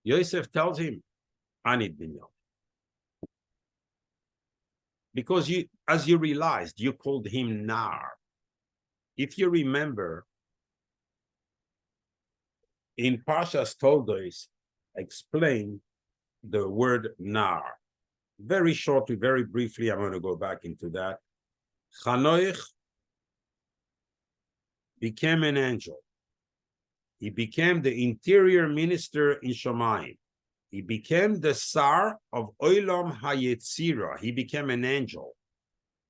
Yosef tells him, I need Binyamin. Because you, as you realized, you called him Nar. If you remember, in Parshas Toldos, explain the word Nar. Very shortly, very briefly, I'm going to go back into that. Chanoich became an angel. He became the interior minister in Shamayim. He became the Sar of Olam HaYetzira. He became an angel.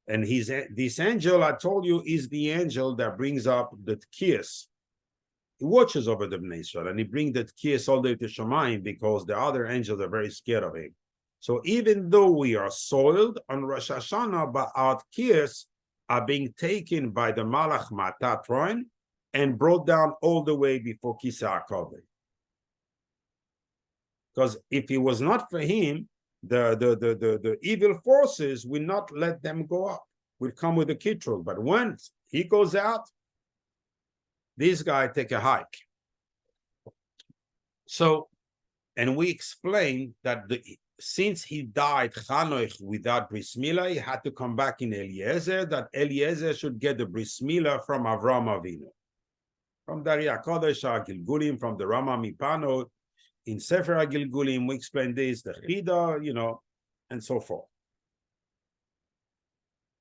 And this angel, I told you, is the angel that brings up the Tkiyas. He watches over the Bnei Israel, and he brings the Tkiyas all the way to Shamayim because the other angels are very scared of him. So even though we are soiled on Rosh Hashanah, but our Tkiyas are being taken by the Malach Matatron and brought down all the way before Kisa HaKavod. Because if it was not for him, the evil forces will not let them go up. Will come with a Kitrul. But once he goes out, these guys take a hike. So, and we explained that since he died Chanoich without Bris Milah, he had to come back in Eliezer, that Eliezer should get the Bris Milah from Avram Avinu. From Daria Kodesh Gilgulim, from the Rama Mipano, in Sefer Gilgulim, we explain this, the Chida, you know, and so forth.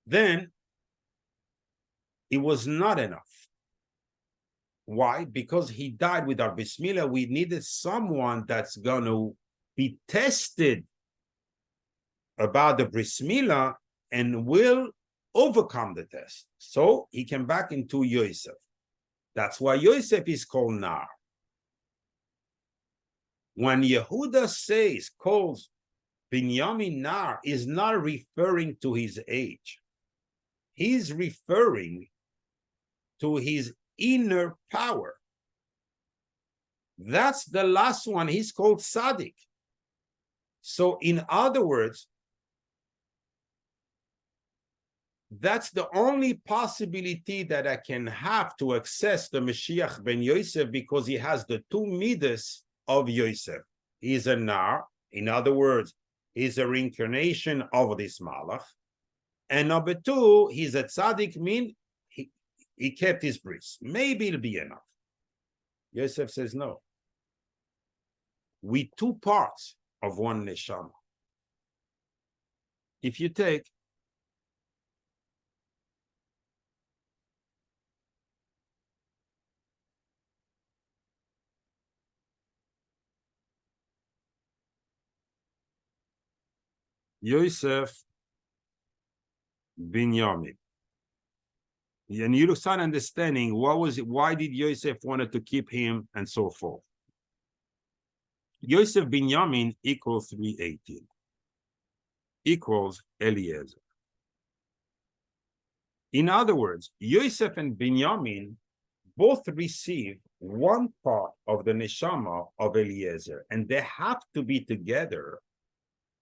Then, it was not enough. Why? Because he died without Bris Milah. We needed someone that's going to be tested about the Bris Milah and will overcome the test. So he came back into Yosef. That's why Yosef is called Nar. When Yehuda calls Binyamin Nar, is not referring to his age. He's referring to his inner power. That's the last one. He's called Tzaddik. So in other words, that's the only possibility that I can have to access the Mashiach ben Yosef, because he has the two midas of Yosef. He's a Nar. In other words, he's a reincarnation of this Malach. And number two, he's a Tzaddik, mean he kept his bris. Maybe it'll be enough. Yosef says no. We two parts of one neshama. If you take Yosef, Binyamin. And you start understanding what was it, why did Yosef wanted to keep him, and so forth. Yosef Binyamin equals 318, equals Eliezer. In other words, Yosef and Binyamin both receive one part of the neshama of Eliezer, and they have to be together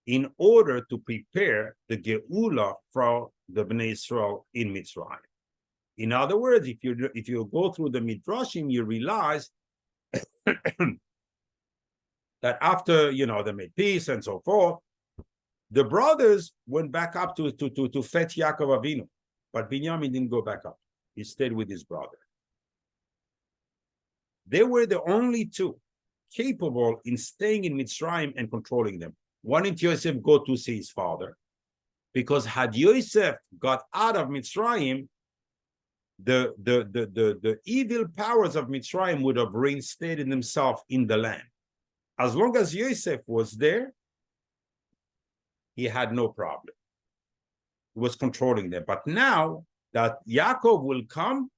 in order to prepare the Geula for the Bnei Israel in Mitzrayim. In other words, if you go through the Midrashim, you realize that after they made peace and so forth, the brothers went back up to fetch Yaakov Avinu, but Binyamin didn't go back up. He stayed with his brother. They were the only two capable in staying in Mitzrayim and controlling them. Why didn't Yosef go to see his father? Because had Yosef got out of Mitzrayim, the evil powers of Mitzrayim would have reinstated themselves in the land. As long as Yosef was there, he had no problem. He was controlling them. But now that Yaakov will come,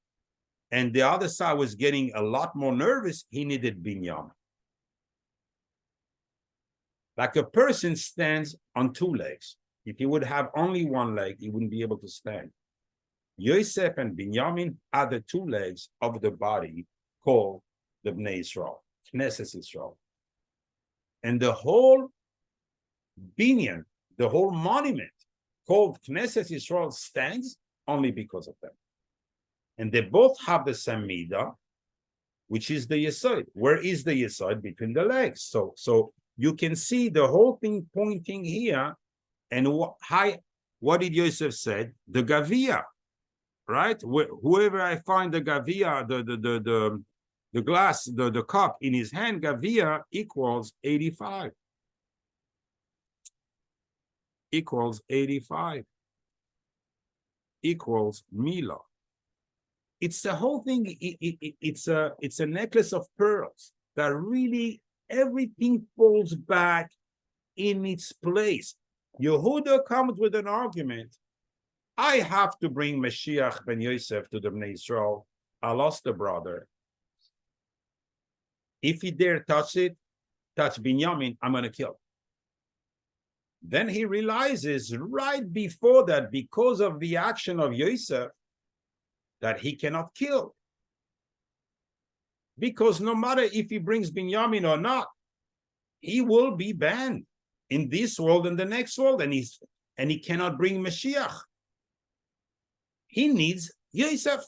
and the other side was getting a lot more nervous, he needed Binyamin. Like a person stands on two legs. If he would have only one leg, he wouldn't be able to stand. Yosef and Binyamin are the two legs of the body called the Bnei Israel, Knesset Israel. And the whole binyan, the whole monument called Knesset Israel stands only because of them. And they both have the same midah, which is the yesod. Where is the yesod? Between the legs. So you can see the whole thing pointing here. And what did Yosef say? The gavia, right? Whoever I find the gavia, the glass, the cup in his hand, gavia equals 85. Equals 85. Equals milah. It's the whole thing. It's a necklace of pearls that really everything falls back in its place. Yehuda comes with an argument. I have to bring Mashiach ben Yosef to the Bnei Israel. I lost a brother. If he dare touch Binyamin, I'm going to kill him. Then he realizes right before that, because of the action of Yosef, that he cannot kill. Because no matter if he brings Binyamin or not, he will be banned in this world and the next world, and he cannot bring Mashiach. He needs Yosef.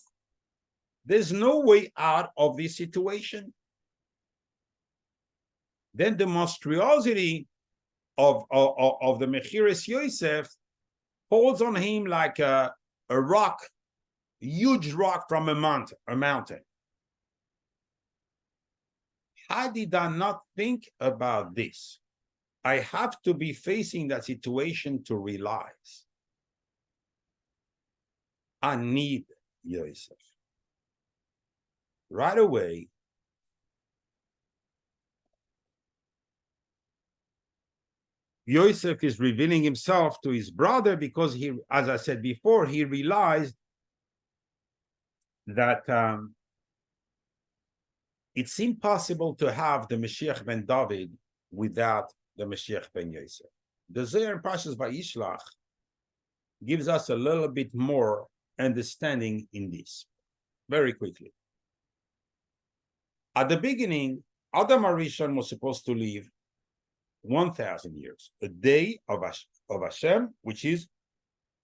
There's no way out of this situation. Then the monstrosity of the Mechiras Yosef falls on him like a rock, huge rock from a mountain. How did I not think about this? I have to be facing that situation to realize I need Yosef. Right away, Yosef is revealing himself to his brother because he, as I said before, he realized that it's impossible to have the Mashiach ben David without the Mashiach ben Yosef. The Zohar in Parshas Vayishlach gives us a little bit more understanding in this. Very quickly. At the beginning, Adam HaRishon was supposed to live 1,000 years, a day of Hashem, which is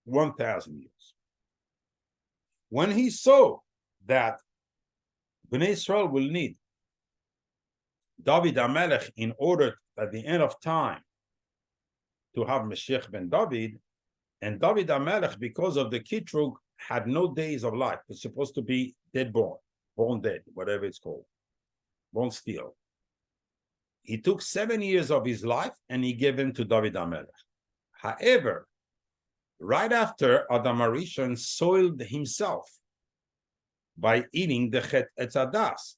1,000 years. When he saw that Bnei Israel will need David HaMelech in order at the end of time to have Mashiach ben David, and David HaMelech, because of the Kitrug, had no days of life. It's supposed to be dead born dead, whatever it's called, born still. He took 7 years of his life and he gave them to David HaMelech. However, right after, Adam HaRishon soiled himself by eating the Chet Etz Hadas.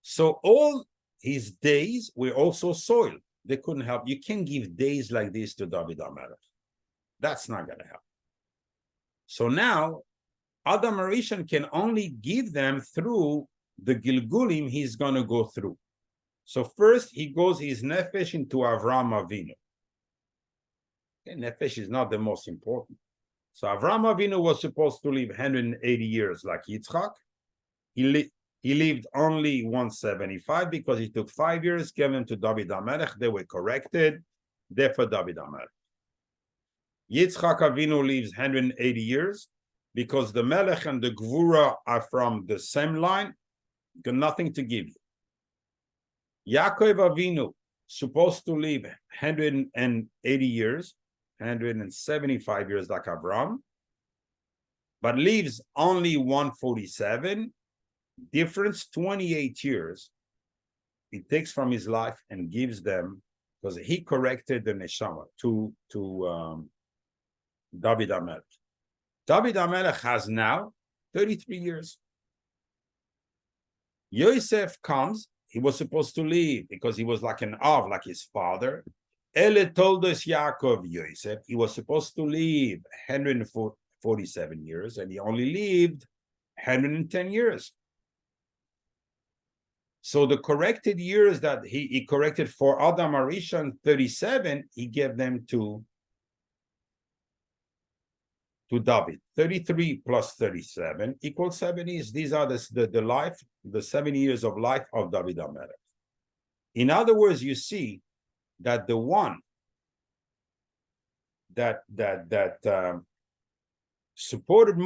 So all his days were also soiled. they couldn't help. You can't give days like this to David HaMelech. That's not going to help. So now, Adam Rishon can only give them through the Gilgulim he's going to go through. So first, he goes his nefesh into Avram Avinu. Okay, nefesh is not the most important. So Avram Avinu was supposed to live 180 years like Yitzchak. He lived only 175 because he took 5 years, gave them to David HaMelech. They were corrected. Therefore, David HaMelech. Yitzchak Avinu lives 180 years because the Melech and the Gvura are from the same line. Got nothing to give you. Yaakov Avinu supposed to live 180 years, 175 years like Abraham, but lives only 147. Difference 28 years. He takes from his life and gives them because he corrected the neshama to David HaMelech. David HaMelech has now 33 years. Yosef comes. He was supposed to leave because he was like an Av, like his father. Ele told us Yaakov Yosef. He was supposed to leave 147 years, and he only lived 110 years. So the corrected years that he corrected for Adam Arishon, 37, he gave them to David. 33 plus 37 equals 70. These are the 7 years of life of David HaMelech. In other words, you see that the one that supported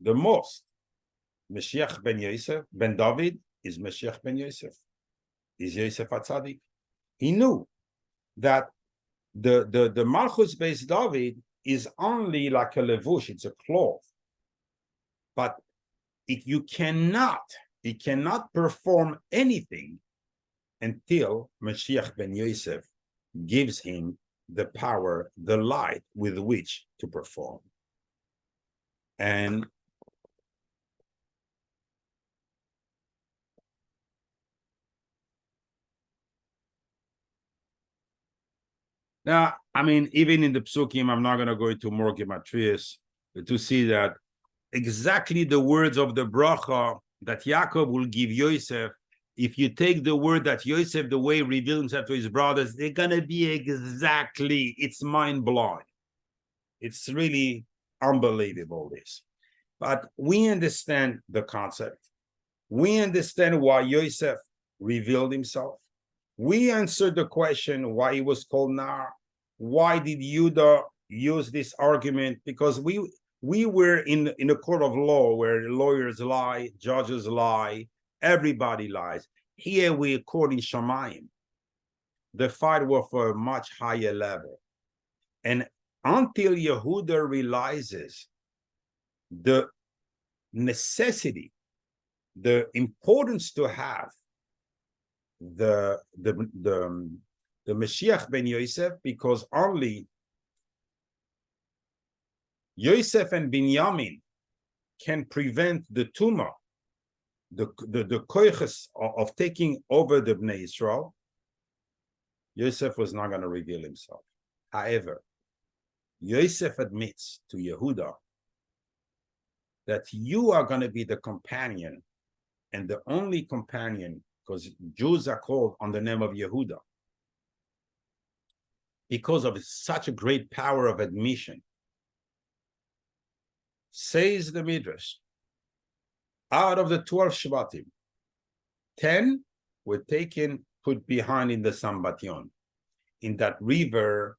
the most, Mashiach ben Yosef, ben David, is Mashiach ben Yosef, is Yosef HaTzadik. He knew that the Malchus-based David is only like a levush, it's a cloth. But it cannot perform anything until Mashiach ben Yosef gives him the power, the light with which to perform. And now, I mean, even in the Psukim, I'm not going to go into more gematrias to see that exactly the words of the bracha that Yaakov will give Yosef. If you take the word that Yosef, the way he revealed himself to his brothers, they're going to be exactly, it's mind-blowing. It's really unbelievable, this. But we understand the concept. We understand why Yosef revealed himself. We answered the question why he was called Nar. Why did Yehuda use this argument? Because we were in a court of law where lawyers lie, judges lie, everybody lies. Here we're caught in Shamayim. The fight was for a much higher level. And until Yehuda realizes the necessity, the importance to have the Mashiach ben Yosef, because only Yosef and Binyamin can prevent the tumor, the koiches of taking over the Bnei Israel. Yosef was not going to reveal himself. However, Yosef admits to Yehuda that you are going to be the companion and the only companion, because Jews are called on the name of Yehuda because of such a great power of admission. Says the Midrash, out of the 12 Shvatim, 10 were taken, put behind in the Sambatyon, in that river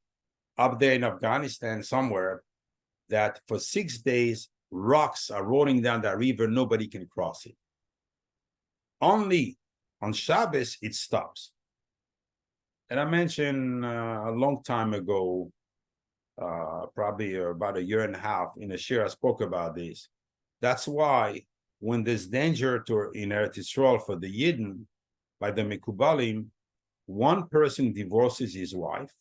up there in Afghanistan somewhere, that for 6 days, rocks are rolling down that river, nobody can cross it. Only on Shabbos, it stops. And I mentioned a long time ago, probably about a year and a half, in a share I spoke about this. That's why when there's danger in Eretz Yisrael for the Yidden, by the Mekubalim, one person divorces his wife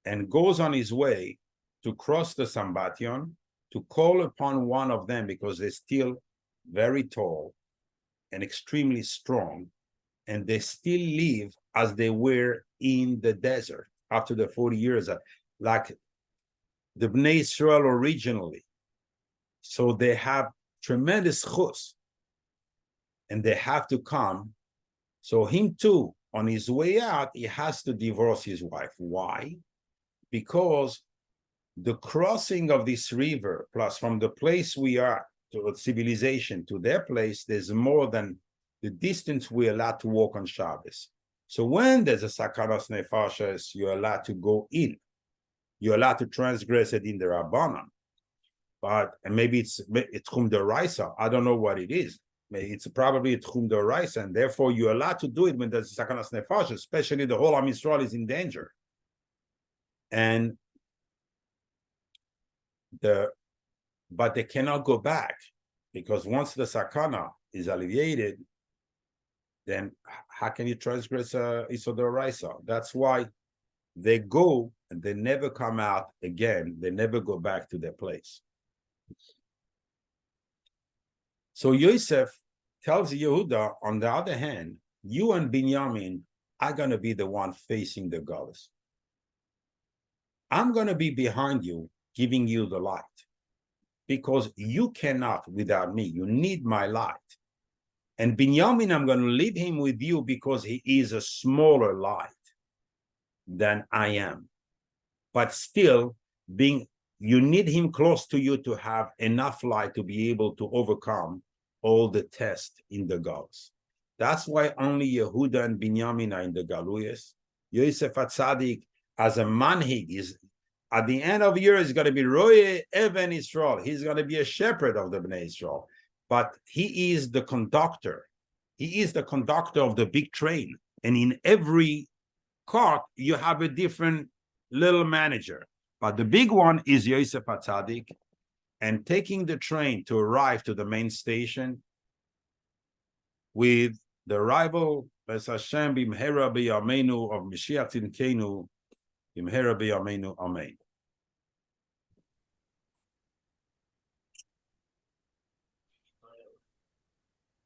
and goes on his way to cross the Sambatyon to call upon one of them, because they're still very tall and extremely strong, and they still live as they were in the desert after the 40 years, like the Bnei Israel originally. So they have tremendous chus, and they have to come. So him too, on his way out, he has to divorce his wife. Why? Because the crossing of this river, plus from the place we are to civilization to their place, there's more than the distance we're allowed to walk on Shabbos. So when there's a sakanas nefashos, you're allowed to go in. You're allowed to transgress it in the Rabbanan. But and maybe it's Tchum D'Oraisa. I don't know what it is. It's probably Tchum D'Oraisa, and therefore you're allowed to do it when there's sakanas nefashos, especially the whole Am Yisrael is in danger. And but they cannot go back, because once the sakana is alleviated, then how can you transgress Isur D'Oraisa? That's why they go and they never come out again. They never go back to their place. So Yosef tells Yehuda, on the other hand, you and Binyamin are going to be the one facing the galus. I'm going to be behind you, giving you the light, because you cannot without me. You need my light. And Binyamin, I'm going to leave him with you because he is a smaller light than I am. But still, you need him close to you to have enough light to be able to overcome all the tests in the galus. That's why only Yehuda and Binyamin are in the galuyas. Yosef HaTzadik, as a manhig, is at the end of the year is going to be Roye Even Israel. He's going to be a shepherd of the Bnei Israel. But he is the conductor. He is the conductor of the big train. And in every cart, you have a different little manager. But the big one is Yosef HaTzadik. And taking the train to arrive to the main station with the arrival, B'ez Hashem, B'mhera B'yameinu of Mashiach Tzidkenu, B'mhera B'yameinu, Amen.